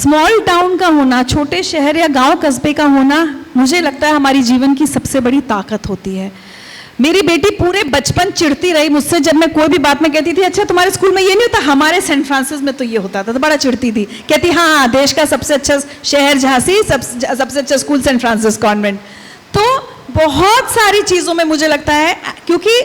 Small town का होना, छोटे शहर या गांव कस्बे का होना, मुझे लगता है हमारी जीवन की सबसे बड़ी ताकत होती है। मेरी बेटी पूरे बचपन चिढ़ती रही मुझसे, जब मैं कोई भी बात में कहती थी अच्छा तुम्हारे स्कूल में ये नहीं होता, हमारे सेंट फ्रांसिस में तो ये होता था, तो बड़ा चिढ़ती थी। कहती हाँ देश का सबसे अच्छा शहर झांसी, सबसे अच्छा स्कूल सेंट फ्रांसिस कॉन्वेंट। तो बहुत सारी चीज़ों में मुझे लगता है, क्योंकि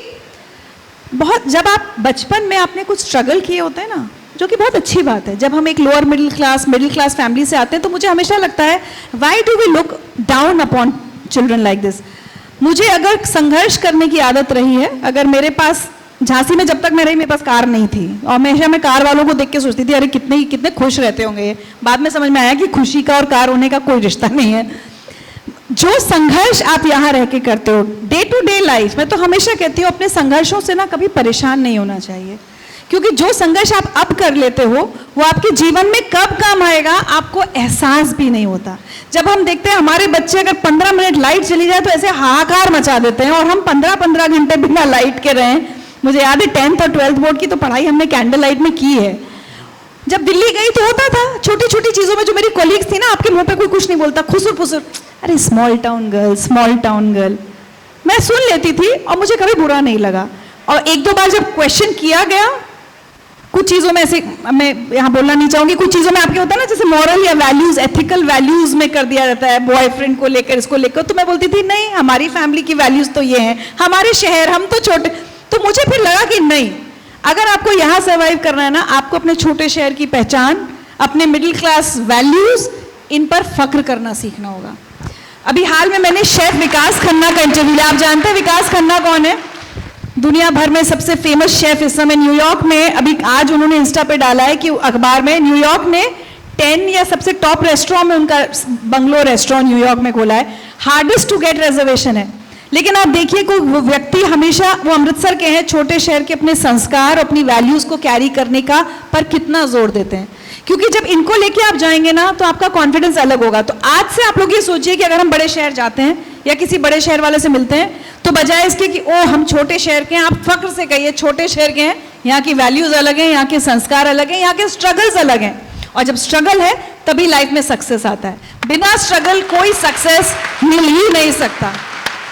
बहुत जब आप बचपन में आपने कुछ स्ट्रगल किए होते हैं ना, जो कि बहुत अच्छी बात है। जब हम एक लोअर मिडिल क्लास फैमिली से आते हैं तो मुझे हमेशा लगता है why do we look down upon children like this. मुझे अगर संघर्ष करने की आदत रही है, अगर मेरे पास झांसी में जब तक मैं रही मेरे पास कार नहीं थी, और हमेशा मैं कार वालों को देख के सोचती थी अरे कितने खुश रहते होंगे ये। बाद में समझ में आया कि खुशी का और कार होने का कोई रिश्ता नहीं है। जो संघर्ष आप यहाँ रह के करते हो डे टू डे लाइफ, मैं तो हमेशा कहती हूँ अपने संघर्षों से ना कभी परेशान नहीं होना चाहिए, क्योंकि जो संघर्ष आप अब कर लेते हो वो आपके जीवन में कब काम आएगा आपको एहसास भी नहीं होता। जब हम देखते हैं हमारे बच्चे अगर 15 मिनट लाइट चली जाए तो ऐसे हाहाकार मचा देते हैं, और हम 15-15 घंटे बिना लाइट के रहें। मुझे याद है 10th और 12th बोर्ड की तो पढ़ाई हमने कैंडल लाइट में की है। जब दिल्ली गई तो होता था छोटी छोटी चीज़ों में, जो मेरी कॉलीग्स थी ना, आपके मुंह पे कोई कुछ नहीं बोलता, खुसुर फुसुर, अरे स्मॉल टाउन गर्ल, मैं सुन लेती थी और मुझे कभी बुरा नहीं लगा। और एक दो बार जब क्वेश्चन किया गया, कुछ चीज़ों में ऐसे, मैं यहाँ बोलना नहीं चाहूँगी, कुछ चीज़ों में आपके होता है ना जैसे मॉरल या वैल्यूज़, एथिकल वैल्यूज़ में कर दिया जाता है, बॉयफ्रेंड को लेकर, इसको लेकर, तो मैं बोलती थी नहीं हमारी फैमिली की वैल्यूज़ तो ये हैं, हमारे शहर, हम तो छोटे। तो मुझे फिर लगा कि नहीं, अगर आपको यहाँ सर्वाइव करना है ना, आपको अपने छोटे शहर की पहचान, अपने मिडिल क्लास वैल्यूज़, इन पर फख्र करना सीखना होगा। अभी हाल में मैंने शेफ विकास खन्ना का इंटरव्यू लिया। आप जानते हैं विकास खन्ना कौन है? दुनिया भर में सबसे फेमस शेफ इस समय न्यूयॉर्क में। अभी आज उन्होंने इंस्टा पे डाला है कि अखबार में न्यूयॉर्क ने 10 या सबसे टॉप रेस्टोरेंट में उनका बंगलो रेस्टोरेंट न्यूयॉर्क में खोला है। हार्डेस्ट टू गेट रिजर्वेशन है, लेकिन आप देखिए कोई व्यक्ति, हमेशा वो अमृतसर के हैं, छोटे शहर के, अपने संस्कार, अपनी वैल्यूज़ को कैरी करने का पर कितना जोर देते हैं, क्योंकि जब इनको लेके आप जाएंगे ना तो आपका कॉन्फिडेंस अलग होगा। तो आज से आप लोग ये सोचिए कि अगर हम बड़े शहर जाते हैं या किसी बड़े शहर वाले से मिलते हैं, तो बजाय इसके कि ओ हम छोटे शहर के हैं, आप फख्र से कहिए छोटे शहर के हैं, यहाँ की वैल्यूज़ अलग हैं, यहाँ के संस्कार अलग हैं, यहाँ के स्ट्रगल्स अलग हैं। और जब स्ट्रगल है तभी लाइफ में सक्सेस आता है। बिना स्ट्रगल कोई सक्सेस मिल ही नहीं सकता।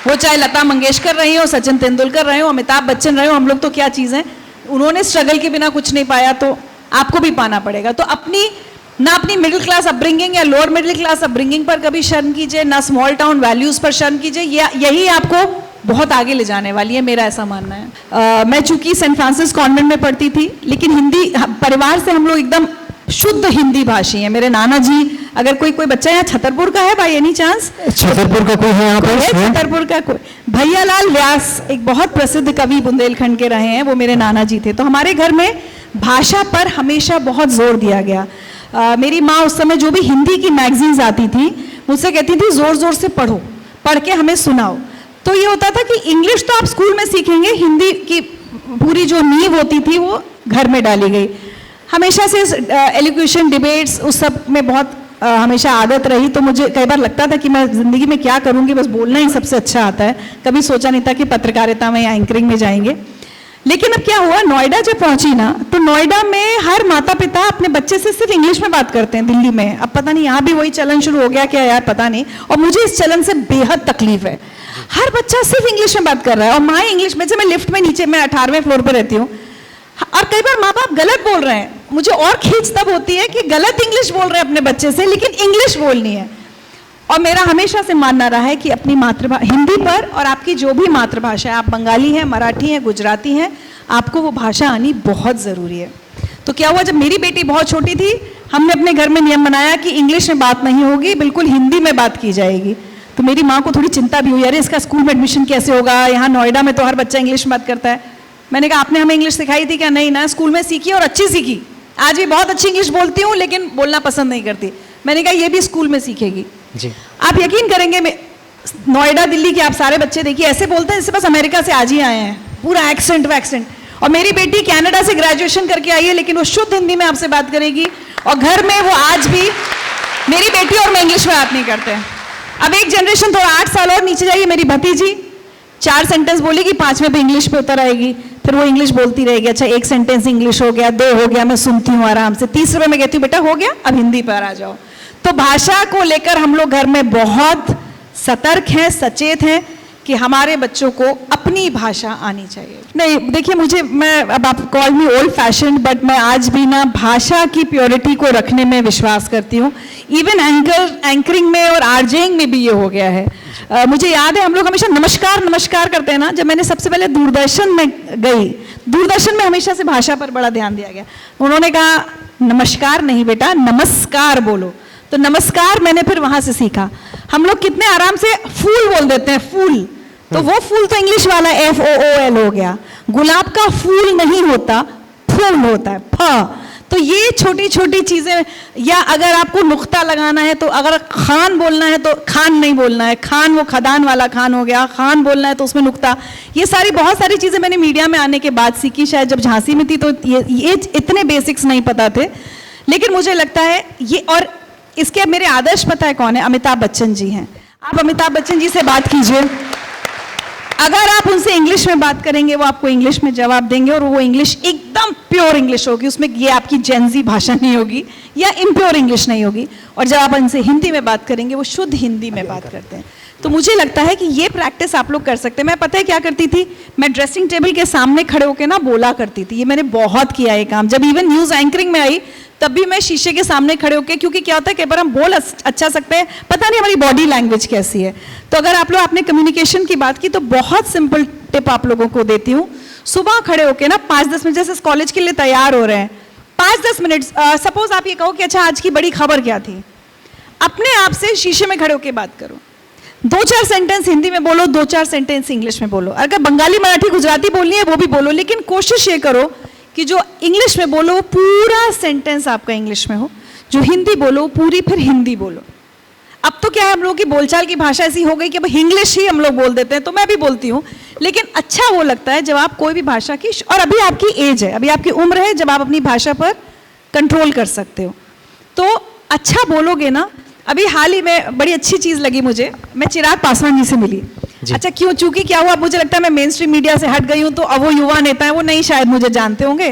वो चाहे लता मंगेशकर रही हो, सचिन तेंदुलकर रहे हो, अमिताभ बच्चन रहे हो, हम लोग तो क्या चीज़ हैं, उन्होंने स्ट्रगल के बिना कुछ नहीं पाया, तो आपको भी पाना पड़ेगा। तो अपनी मिडिल क्लास अपब्रिंगिंग या लोअर मिडिल क्लास अपब्रिंगिंग पर कभी शर्म कीजिए, ना स्मॉल टाउन वैल्यूज़ पर शर्म कीजिए। यही आपको बहुत आगे ले जाने वाली है, मेरा ऐसा मानना है। मैं चूंकि सेंट फ्रांसिस कॉन्वेंट में पढ़ती थी, लेकिन हिंदी परिवार से हम लोग एकदम शुद्ध हिंदी भाषी हैं। मेरे नाना जी, अगर कोई बच्चा यहाँ छतरपुर का है बाय एनी चांस? छतरपुर का कोई है यहाँ पर? छतरपुर का कोई? भैयालाल व्यास एक बहुत प्रसिद्ध कवि बुंदेलखंड के रहे हैं, वो मेरे नाना जी थे। तो हमारे घर में भाषा पर हमेशा बहुत जोर दिया गया। मेरी माँ उस समय जो भी हिंदी की मैगजीन्स आती थी मुझसे कहती थी जोर जोर से पढ़ो, पढ़ के हमें सुनाओ। तो ये होता था कि इंग्लिश तो आप स्कूल में सीखेंगे, हिंदी की पूरी जो नींव होती थी वो घर में डाली गई। हमेशा से एजुकेशन डिबेट्स उस सब में बहुत हमेशा आदत रही। तो मुझे कई बार लगता था कि मैं ज़िंदगी में क्या करूँगी, बस बोलना ही सबसे अच्छा आता है। कभी सोचा नहीं था कि पत्रकारिता में या एंकरिंग में जाएंगे। लेकिन अब क्या हुआ, नोएडा जब पहुंची ना, तो नोएडा में हर माता पिता अपने बच्चे से सिर्फ इंग्लिश में बात करते हैं। दिल्ली में अब पता नहीं यहाँ भी वही चलन शुरू हो गया क्या यार, पता नहीं। और मुझे इस चलन से बेहद तकलीफ है। हर बच्चा सिर्फ इंग्लिश में बात कर रहा है, और माँ इंग्लिश में। से मैं लिफ्ट में नीचे, मैं 18वें फ्लोर पर रहती हूँ, और कई बार माँ बाप गलत बोल रहे हैं। मुझे और खींच तब होती है कि गलत इंग्लिश बोल रहे हैं अपने बच्चे से, लेकिन इंग्लिश बोलनी है। और मेरा हमेशा से मानना रहा है कि अपनी मातृभाषा हिंदी पर, और आपकी जो भी मातृभाषा है, आप बंगाली हैं, मराठी हैं, गुजराती हैं, आपको वो भाषा आनी बहुत ज़रूरी है। तो क्या हुआ, जब मेरी बेटी बहुत छोटी थी, हमने अपने घर में नियम बनाया कि इंग्लिश में बात नहीं होगी, बिल्कुल हिंदी में बात की जाएगी। तो मेरी माँ को थोड़ी चिंता भी हुई, अरे इसका स्कूल में एडमिशन कैसे होगा, यहाँ नोएडा में तो हर बच्चा इंग्लिश में बात करता है। मैंने कहा आपने हमें इंग्लिश सिखाई थी क्या? नहीं ना, स्कूल में सीखी और अच्छी सीखी। आज भी बहुत अच्छी इंग्लिश बोलती हूँ, लेकिन बोलना पसंद नहीं करती। मैंने कहा ये भी स्कूल में सीखेगी जी। आप यकीन करेंगे, नोएडा दिल्ली के आप सारे बच्चे देखिए ऐसे बोलते हैं जैसे बस अमेरिका से आज ही आए हैं, पूरा एक्सेंट वैक्सेंट। और मेरी बेटी कनाडा से ग्रेजुएशन करके आई है, लेकिन वो शुद्ध हिंदी में आपसे बात करेगी। और घर में वो आज भी, मेरी बेटी और मैं इंग्लिश में बात नहीं करते हैं। अब एक जनरेशन थोड़ा 8 साल और नीचे जाइए, मेरी भतीजी 4 सेंटेंस बोलेगी, 5वें पे इंग्लिश पे उतर आएगी। फिर वो इंग्लिश बोलती रहेगी, अच्छा एक सेंटेंस इंग्लिश हो गया, 2 हो गया, मैं सुनती हूँ आराम से, तीसरे में कहती हूँ बेटा हो गया, अब हिंदी पर आ जाओ। तो भाषा को लेकर हम लोग घर में बहुत सतर्क हैं, सचेत हैं कि हमारे बच्चों को अपनी भाषा आनी चाहिए। नहीं देखिए, मैं अब आप call me old fashion, but मैं आज भी ना भाषा की प्योरिटी को रखने में विश्वास करती हूँ। इवन एंकरिंग में और आरजेइंग में भी ये हो गया है। मुझे याद है हम लोग हमेशा नमस्कार नमस्कार करते हैं ना। जब मैंने सबसे पहले दूरदर्शन में गई, दूरदर्शन में हमेशा से भाषा पर बड़ा ध्यान दिया गया। उन्होंने कहा नमस्कार नहीं बेटा, नमस्कार बोलो। तो नमस्कार मैंने फिर वहां से सीखा। हम लोग कितने आराम से फूल बोल देते हैं, फूल, तो वो फूल तो इंग्लिश वाला FOOL हो गया। गुलाब का फूल नहीं होता, फूल होता है, फ। तो ये छोटी छोटी चीजें, या अगर आपको नुक्ता लगाना है तो अगर खान बोलना है तो खान नहीं बोलना है, खान वो खदान वाला खान हो गया, खान बोलना है तो उसमें नुक्ता। ये सारी बहुत सारी चीजें मैंने मीडिया में आने के बाद सीखी। शायद जब झांसी में थी तो ये इतने बेसिक्स नहीं पता थे, लेकिन मुझे लगता है ये। और इसके मेरे आदर्श पता है कौन है? अमिताभ बच्चन जी हैं। आप अमिताभ बच्चन जी से बात कीजिए, अगर आप उनसे इंग्लिश में बात करेंगे वो आपको इंग्लिश में जवाब देंगे, और वो इंग्लिश एकदम प्योर इंग्लिश होगी, उसमें ये आपकी जेनजी भाषा नहीं होगी या इम्प्योर इंग्लिश नहीं होगी। और जब आप उनसे हिंदी में बात करेंगे वो शुद्ध हिंदी में बात करते हैं। तो मुझे लगता है कि ये प्रैक्टिस आप लोग कर सकते हैं। मैं पता है क्या करती थी, मैं ड्रेसिंग टेबल के सामने खड़े होकर ना बोला करती थी। ये मैंने बहुत किया ये काम। जब इवन न्यूज़ एंकरिंग में आई तब भी मैं शीशे के सामने खड़े होकर, क्योंकि क्या होता है कई बार हम बोल अच्छा सकते हैं, पता नहीं हमारी बॉडी लैंग्वेज कैसी है। तो अगर आप लोग आपने कम्युनिकेशन की बात की तो बहुत सिंपल टिप आप लोगों को देती हूँ। सुबह खड़े होकर ना 5-10 मिनट, जैसे कॉलेज के लिए तैयार हो रहे हैं, 5-10 मिनट, सपोज आप ये कहो कि अच्छा आज की बड़ी खबर क्या थी, अपने आप से शीशे में खड़े होकर बात करो। 2-4 सेंटेंस हिंदी में बोलो, 2-4 सेंटेंस इंग्लिश में बोलो। अगर बंगाली, मराठी, गुजराती बोलनी है वो भी बोलो, लेकिन कोशिश ये करो कि जो इंग्लिश में बोलो वो पूरा सेंटेंस आपका इंग्लिश में हो, जो हिंदी बोलो पूरी फिर हिंदी बोलो। अब तो क्या है, हम लोगों की बोलचाल की भाषा ऐसी हो गई कि अब इंग्लिश ही हम लोग बोल देते हैं, तो मैं भी बोलती हूँ, लेकिन अच्छा वो लगता है जब आप कोई भी भाषा की, और अभी आपकी एज है, अभी आपकी उम्र है जब आप अपनी भाषा पर कंट्रोल कर सकते हो, तो अच्छा बोलोगे ना। अभी हाल ही में बड़ी अच्छी चीज़ लगी मुझे, मैं चिराग पासवान जी से मिली। अच्छा क्यों, चूंकि क्या हुआ, मुझे लगता है मैं मेन स्ट्रीम मीडिया से हट गई हूँ, तो अब वो युवा नेता है, वो नहीं शायद मुझे जानते होंगे।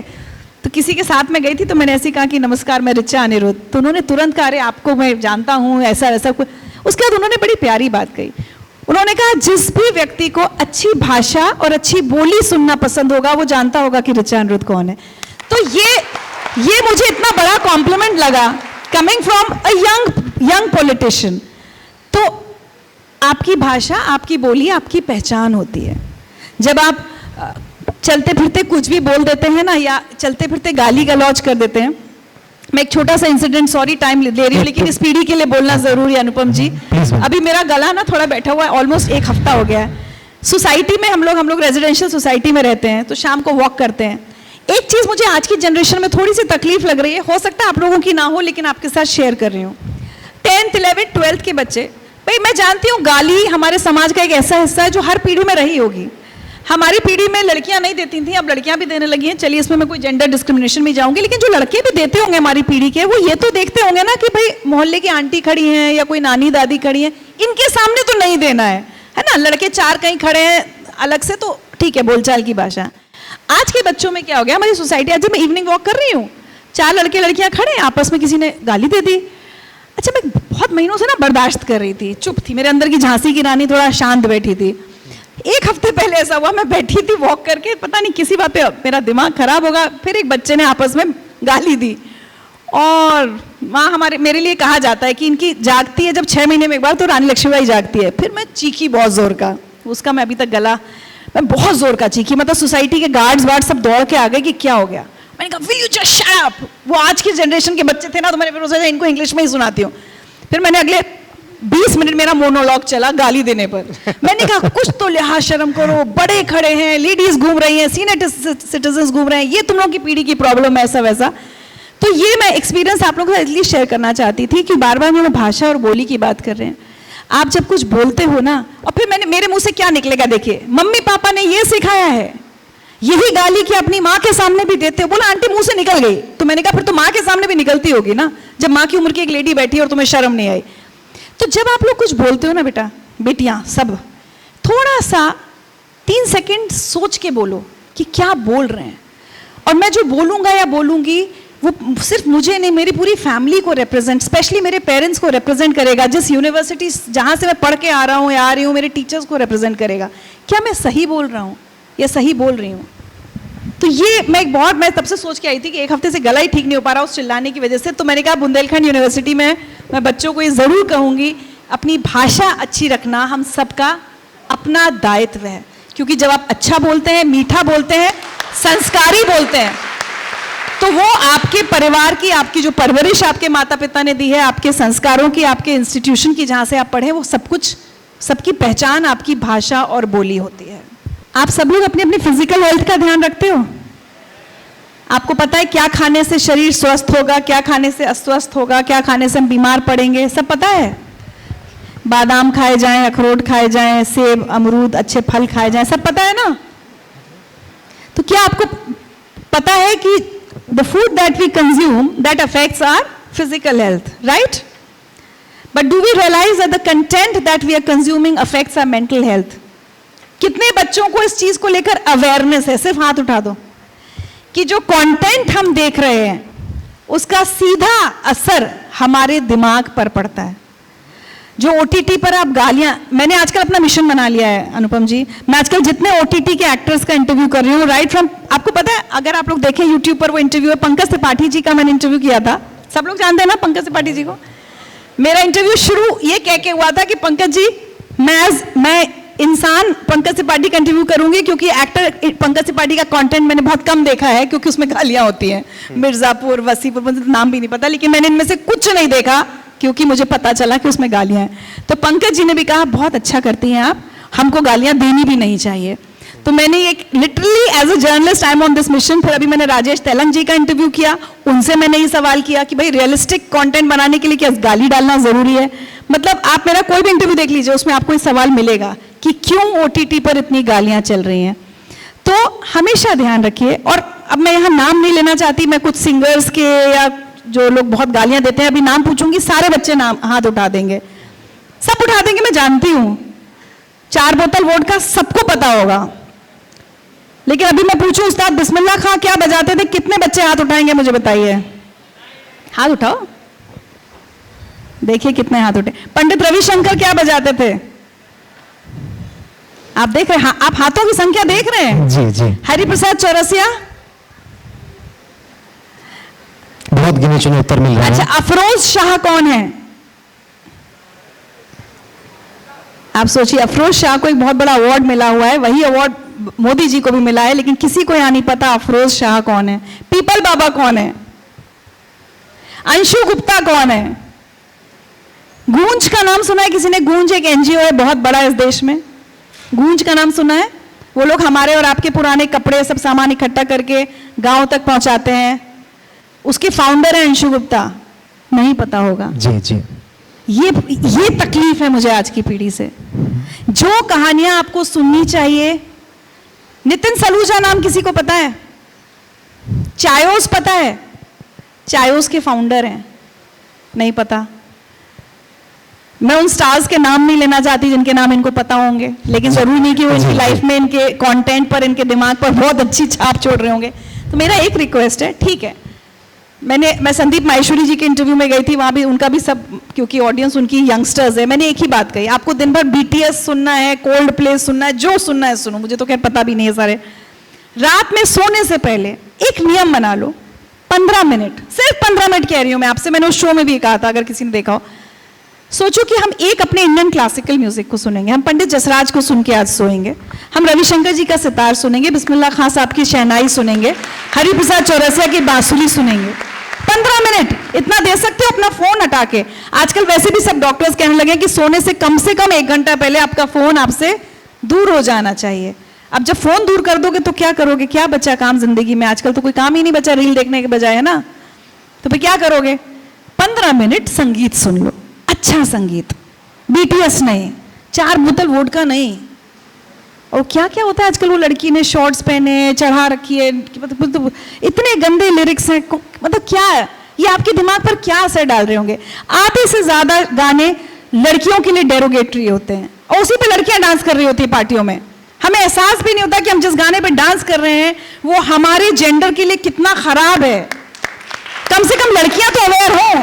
तो किसी के साथ में गई थी तो मैंने ऐसे कहा कि नमस्कार मैं ऋचा अनिरुद्ध, तो उन्होंने तुरंत कहा अरे आपको मैं जानता हूँ, ऐसा ऐसा कुछ। उसके बाद उन्होंने बड़ी प्यारी बात कही। उन्होंने कहा जिस भी व्यक्ति को अच्छी भाषा और अच्छी बोली सुनना पसंद होगा वो जानता होगा कि ऋचा अनिरुद्ध कौन है। तो ये मुझे इतना बड़ा कॉम्प्लीमेंट लगा, coming from a young politician. तो आपकी भाषा, आपकी बोली आपकी पहचान होती है। जब आप चलते फिरते कुछ भी बोल देते हैं ना, या चलते फिरते गाली गलौज कर देते हैं। मैं एक छोटा सा इंसिडेंट, सॉरी टाइम ले रही हूँ, लेकिन इस पीढ़ी के लिए बोलना जरूरी है अनुपम जी। अभी मेरा गला ना थोड़ा बैठा हुआ है, ऑलमोस्ट 1 हफ्ता हो गया है। सोसाइटी में हम लोग रेजिडेंशियल सोसाइटी में रहते हैं, तो शाम को वॉक करते हैं। एक चीज़ मुझे आज की जनरेशन में थोड़ी सी तकलीफ लग रही है, हो सकता है आप लोगों की ना हो, लेकिन आपके साथ शेयर कर रही हूँ। 10th 11th 12th के बच्चे, भाई मैं जानती हूँ गाली हमारे समाज का एक ऐसा हिस्सा है जो हर पीढ़ी में रही होगी। हमारी पीढ़ी में लड़कियां नहीं देती थी, अब लड़कियां भी देने लगी हैं। चलिए इसमें मैं कोई जेंडर डिस्क्रिमिनेशन में जाऊंगी, लेकिन जो लड़के भी देते होंगे हमारी पीढ़ी के, वो ये तो देखते होंगे ना कि भाई मोहल्ले की आंटी खड़ी हैं या कोई नानी दादी खड़ी हैं, इनके सामने तो नहीं देना है ना। लड़के 4 कहीं खड़े हैं अलग से तो ठीक है, बोलचाल की भाषा। आज के बच्चों में क्या हो गया, हमारी सोसाइटी, आज मैं इवनिंग वॉक कर रही हूँ, 4 लड़के लड़कियां खड़े हैं, आपस में किसी ने गाली दे दी। अच्छा मैं बहुत महीनों से ना बर्दाश्त कर रही थी, चुप थी, मेरे अंदर की झांसी की रानी थोड़ा शांत बैठी थी। 1 हफ्ते पहले ऐसा हुआ, मैं बैठी थी वॉक करके, पता नहीं किसी बात पे मेरा दिमाग खराब होगा, फिर एक बच्चे ने आपस में गाली दी। और माँ मेरे लिए कहा जाता है कि इनकी जागती है जब 6 महीने में एक बार, तो रानी लक्ष्मीबाई जागती है। फिर मैं चीखी बहुत जोर का, उसका मैं अभी तक गला, मैं बहुत जोर का चीखी, मतलब सोसाइटी के गार्ड्स वार्ड सब दौड़ के आ गए कि क्या हो गया। मैंने कहा will you just shut up. वो आज की जनरेशन के बच्चे थे ना, तो मैंने फिर सोचा इनको इंग्लिश में ही सुनाती हूँ। फिर मैंने अगले 20 मिनट मेरा मोनोलॉग चला गाली देने पर। मैंने कहा कुछ तो लिहाज शर्म करो, बड़े खड़े हैं, लेडीज घूम रही हैं, सीनियर सिटीजन्स घूम रहे हैं, ये तुम लोगों की पीढ़ी की प्रॉब्लम है, ऐसा वैसा। तो ये मैं एक्सपीरियंस आप लोगों को इसलिए शेयर करना चाहती थी कि बार बार हम भाषा और बोली की बात कर रहे हैं। आप जब कुछ बोलते हो ना, और फिर मेरे मुंह से क्या निकलेगा, देखिए मम्मी पापा ने ये सिखाया है, यही गाली कि अपनी माँ के सामने भी देते हो। बोला आंटी मुंह से निकल गई, तो मैंने कहा फिर तो माँ के सामने भी निकलती होगी ना, जब माँ की उम्र की एक लेडी बैठी और तुम्हें शर्म नहीं आई। तो जब आप लोग कुछ बोलते हो ना बेटा, बेटियां सब, थोड़ा सा 3 सेकंड सोच के बोलो, कि क्या बोल रहे हैं, और मैं जो बोलूँगा या बोलूँगी वो सिर्फ मुझे नहीं, मेरी पूरी फैमिली को रिप्रेजेंट, स्पेशली मेरे पेरेंट्स को रिप्रेजेंट करेगा, जिस यूनिवर्सिटी जहाँ से मैं पढ़ के आ रहा हूँ या आ रही हूँ, मेरे टीचर्स को रिप्रेजेंट करेगा। क्या मैं सही बोल रहा हूँ या सही बोल रही हूँ? तो ये मैं तब से सोच के आई थी कि एक हफ्ते से गला ही ठीक नहीं हो पा रहा उस चिल्लाने की वजह से। तो मैंने कहा बुंदेलखंड यूनिवर्सिटी में मैं बच्चों को ये ज़रूर कहूँगी, अपनी भाषा अच्छी रखना हम सबका अपना दायित्व है, क्योंकि जब आप अच्छा बोलते हैं, मीठा बोलते हैं, संस्कारी बोलते हैं, तो वो आपके परिवार की, आपकी जो परवरिश आपके माता पिता ने दी है, आपके संस्कारों की, आपके इंस्टीट्यूशन की जहाँ से आप पढ़े, वो सब कुछ, सबकी पहचान आपकी भाषा और बोली होती है। आप सब लोग अपनी अपनी फिजिकल हेल्थ का ध्यान रखते हो? आपको पता है क्या खाने से शरीर स्वस्थ होगा, क्या खाने से अस्वस्थ होगा, क्या खाने से हम बीमार पड़ेंगे, सब पता है? बादाम खाए जाएं, अखरोट खाए जाएं, सेब, अमरूद, अच्छे फल खाए जाएं, सब पता है ना? तो क्या आपको पता है कि the food that we consume that affects our physical health, right? But do we realize that the content that we are consuming affects our mental health? कितने बच्चों को इस चीज को लेकर अवेयरनेस है? सिर्फ हाथ उठा दो कि जो कंटेंट हम देख रहे हैं उसका सीधा असर हमारे दिमाग पर पड़ता है। जो ओटीटी पर आप गालियां, मैंने आजकल अपना मिशन बना लिया है अनुपम जी, मैं आजकल जितने ओटीटी के एक्टर्स का इंटरव्यू कर रही हूँ, राइट फ्रॉम, आपको पता है अगर आप लोग देखें यूट्यूब पर वो इंटरव्यू है, पंकज त्रिपाठी जी का मैंने इंटरव्यू किया था, सब लोग जानते हैं ना पंकज त्रिपाठी जी को। मेरा इंटरव्यू शुरू ये कह के हुआ था कि पंकज जी मैं इंसान पंकज त्रिपाठी का इंटरव्यू करूंगी, क्योंकि एक्टर पंकज त्रिपाठी का कंटेंट मैंने बहुत कम देखा है, क्योंकि उसमें गालियां होती हैं, मिर्जापुर, वसीपुर, मुझे नाम भी नहीं पता, लेकिन मैंने इनमें से कुछ नहीं देखा क्योंकि मुझे पता चला कि उसमें गालियां हैं। तो पंकज जी ने भी कहा बहुत अच्छा करती हैं आप, हमको गालियां देनी भी नहीं चाहिए। तो मैंने एक literally as a journalist I am on this mission. फिर अभी मैंने राजेश तेलंग जी का इंटरव्यू किया, उनसे मैंने ये सवाल किया कि भाई रियलिस्टिक कंटेंट बनाने के लिए क्या गाली डालना जरूरी है? मतलब आप मेरा कोई भी इंटरव्यू देख लीजिए, उसमें आपको ये सवाल मिलेगा कि क्यों ओटीटी पर इतनी गालियां चल रही हैं। तो हमेशा ध्यान रखिए। और अब मैं यहाँ नाम नहीं लेना चाहती, मैं कुछ सिंगर्स के या जो लोग बहुत गालियां देते हैं, अभी नाम पूछूंगी सारे बच्चे नाम हाथ उठा देंगे, सब उठा देंगे, मैं जानती हूं 4 बोतल वोडका सबको पता होगा। लेकिन अभी मैं पूछूं उस्ताद बिस्मिल्लाह खां क्या बजाते थे, कितने बच्चे हाथ उठाएंगे मुझे बताइए? हाथ उठाओ, देखिए कितने हाथ उठे। पंडित रविशंकर क्या बजाते थे? आप देख रहे हैं, आप हाथों की संख्या देख रहे हैं? जी जी। हरिप्रसाद चौरसिया? बहुत गिने चुने उत्तर मिल रहे हैं। अच्छा, अफरोज शाह कौन है? आप सोचिए, अफरोज शाह को एक बहुत बड़ा अवार्ड मिला हुआ है, वही अवार्ड मोदी जी को भी मिला है, लेकिन किसी को यहाँ नहीं पता अफरोज शाह कौन है। पीपल बाबा कौन है? अंशु गुप्ता कौन है? गूंज का नाम सुना है किसी ने? गूंज एक एनजीओ है बहुत बड़ा इस देश में, गूंज का नाम सुना है? वो लोग हमारे और आपके पुराने कपड़े सब सामान इकट्ठा करके गांव तक पहुंचाते हैं, उसके फाउंडर है अंशु गुप्ता, नहीं पता होगा। जी जी। ये तकलीफ है मुझे आज की पीढ़ी से। जो कहानियां आपको सुननी चाहिए, नितिन सलूजा नाम किसी को पता है? चायोस पता है? चायोस के फाउंडर हैं, नहीं पता। मैं उन स्टार्स के नाम नहीं लेना चाहती जिनके नाम इनको पता होंगे, लेकिन जरूरी नहीं कि वो इनकी लाइफ में, इनके कंटेंट पर, इनके दिमाग पर बहुत अच्छी छाप छोड़ रहे होंगे। तो मेरा एक रिक्वेस्ट है, ठीक है, मैं संदीप माहेश्वरी जी के इंटरव्यू में गई थी, वहाँ भी उनका भी सब, क्योंकि ऑडियंस उनकी यंगस्टर्स है, मैंने एक ही बात कही, आपको दिन भर बीटीएस सुनना है, कोल्ड प्ले सुनना है, जो सुनना है सुनो, मुझे तो खैर पता भी नहीं है सारे। रात में सोने से पहले एक नियम बना लो, 15 मिनट, सिर्फ 15 मिनट कह रही हूँ मैं आपसे, मैंने उस शो में भी कहा था, अगर किसी ने देखा हो। सोचो कि हम एक अपने इंडियन क्लासिकल म्यूजिक को सुनेंगे, हम पंडित जसराज को सुन के आज सोएंगे, हम रविशंकर जी का सितार सुनेंगे, बिस्मिल्लाह खां साहब की शहनाई सुनेंगे, हरिप्रसाद चौरसिया की बांसुरी सुनेंगे। 15 मिनट इतना दे सकते हो अपना फोन हटा के। आजकल वैसे भी सब डॉक्टर्स कहने लगे कि सोने से कम 1 घंटा पहले आपका फोन आपसे दूर हो जाना चाहिए। अब जब फोन दूर कर दोगे तो क्या करोगे? क्या बचा काम जिंदगी में? आजकल तो कोई काम ही नहीं बचा रील देखने के बजाय, है ना? तो फिर क्या करोगे? 15 मिनट संगीत सुन लो, अच्छा संगीत, बीटीएस नहीं, 4 बोतल वोडका नहीं। और क्या क्या होता है आजकल, वो लड़की ने शॉर्ट्स पहने, चढ़ा रखी है, मतलब इतने गंदे लिरिक्स हैं, मतलब क्या है ये? आपके दिमाग पर क्या असर डाल रहे होंगे? आधे से ज्यादा गाने लड़कियों के लिए डेरोगेटरी होते हैं, और उसी पे लड़कियां डांस कर रही होती है पार्टियों में। हम हमें एहसास भी नहीं होता कि हम जिस गाने पे डांस कर रहे हैं वो हमारे जेंडर के लिए कितना खराब है। कम से कम लड़कियां तो अवेयर हों।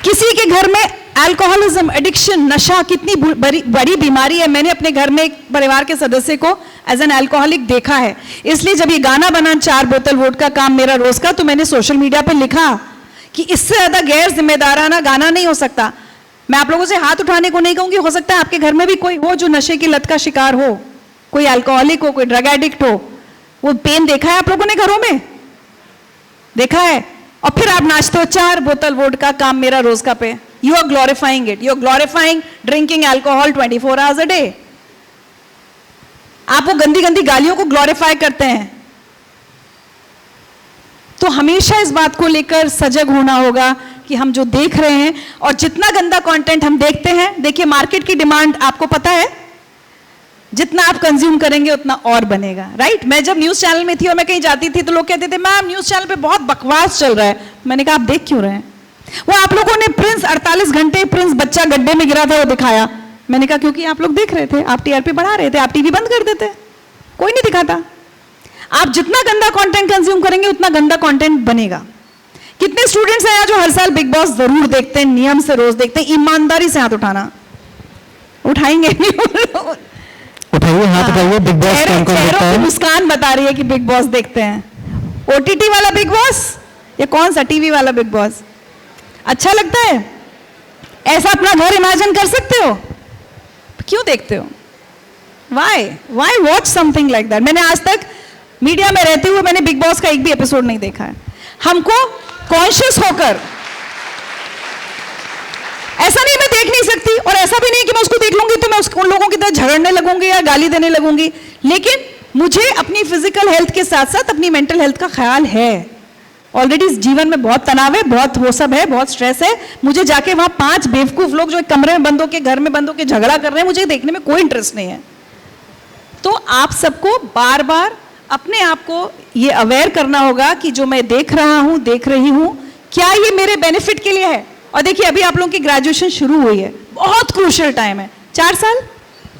किसी के घर में अल्कोहलिज्म, एडिक्शन, नशा कितनी बड़ी बीमारी है। मैंने अपने घर में एक परिवार के सदस्य को एज एन अल्कोहलिक देखा है। इसलिए जब ये गाना बना 4 बोतल वोडका काम मेरा रोज का, तो मैंने सोशल मीडिया पे लिखा कि इससे ज्यादा गैर जिम्मेदाराना गाना नहीं हो सकता। मैं आप लोगों से हाथ उठाने को नहीं कहूंगी, हो सकता है आपके घर में भी कोई हो जो नशे की लत का शिकार हो, कोई अल्कोहलिक हो, कोई ड्रग एडिक्ट हो। वो पेन देखा है आप लोगों ने घरों में? देखा है? और फिर आप नाचते हो 4 बोतल वोडका काम मेरा रोज का पे। You are glorifying it, you are glorifying drinking alcohol 24 hours a day. आप वो गंदी गंदी गालियों को ग्लोरीफाई करते हैं। तो हमेशा इस बात को लेकर सजग होना होगा कि हम जो देख रहे हैं और जितना गंदा कंटेंट हम देखते हैं, देखिए मार्केट की डिमांड आपको पता है, जितना आप कंज्यूम करेंगे उतना और बनेगा, राइट? मैं जब न्यूज चैनल में थी और मैं कहीं जाती थी तो लोग कहते थे मैम न्यूज चैनल पे बहुत बकवास चल रहा है। मैंने कहा आप देख क्यों रहे हैं? वो आप लोगों ने प्रिंस 48 घंटे प्रिंस बच्चा गड्ढे में गिरा था वो दिखाया। मैंने कहा क्योंकि आप लोग देख रहे थे, आप टीआरपी बढ़ा रहे थे, आप टीवी बंद कर देते, कोई नहीं दिखाता। आप जितना गंदा कंटेंट कंज्यूम करेंगे उतना गंदा कंटेंट बनेगा। कितने स्टूडेंट्स हैं जो हर साल बिग बॉस जरूर देखते हैं, नियम से रोज देखते हैं? ईमानदारी से हाथ उठाना। उठाएंगे नहीं? उठाइए हाथ उठाइए। बिग बॉस कौन कौन देखता है? मुस्कान बता रही है कि बिग बॉस देखते हैं। ओटीटी वाला बिग बॉस या कौन सा टीवी वाला बिग बॉस? अच्छा लगता है? ऐसा अपना घर इमेजिन कर सकते हो? क्यों देखते हो? Why watch something like that? मैंने आज तक मीडिया में रहते हुए मैंने बिग बॉस का एक भी एपिसोड नहीं देखा है। हमको कॉन्शियस होकर, ऐसा नहीं मैं देख नहीं सकती और ऐसा भी नहीं कि मैं उसको देख लूंगी तो मैं उन लोगों की तरह झगड़ने लगूंगी या गाली देने लगूंगी, लेकिन मुझे अपनी फिजिकल हेल्थ के साथ साथ अपनी मेंटल हेल्थ का ख्याल है। ऑलरेडी इस जीवन में बहुत तनाव है, बहुत वो सब है, बहुत स्ट्रेस है। मुझे जाके वहां 5 बेवकूफ लोग जो एक कमरे में बंद होके, घर में बंद होके झगड़ा कर रहे हैं, मुझे देखने में कोई इंटरेस्ट नहीं है। तो आप सबको बार बार अपने आप को ये अवेयर करना होगा कि जो मैं देख रहा हूं, देख रही हूं, क्या ये मेरे बेनिफिट के लिए है? और देखिए अभी आप लोगों की ग्रेजुएशन शुरू हुई है, बहुत क्रूशियल टाइम है। 4 साल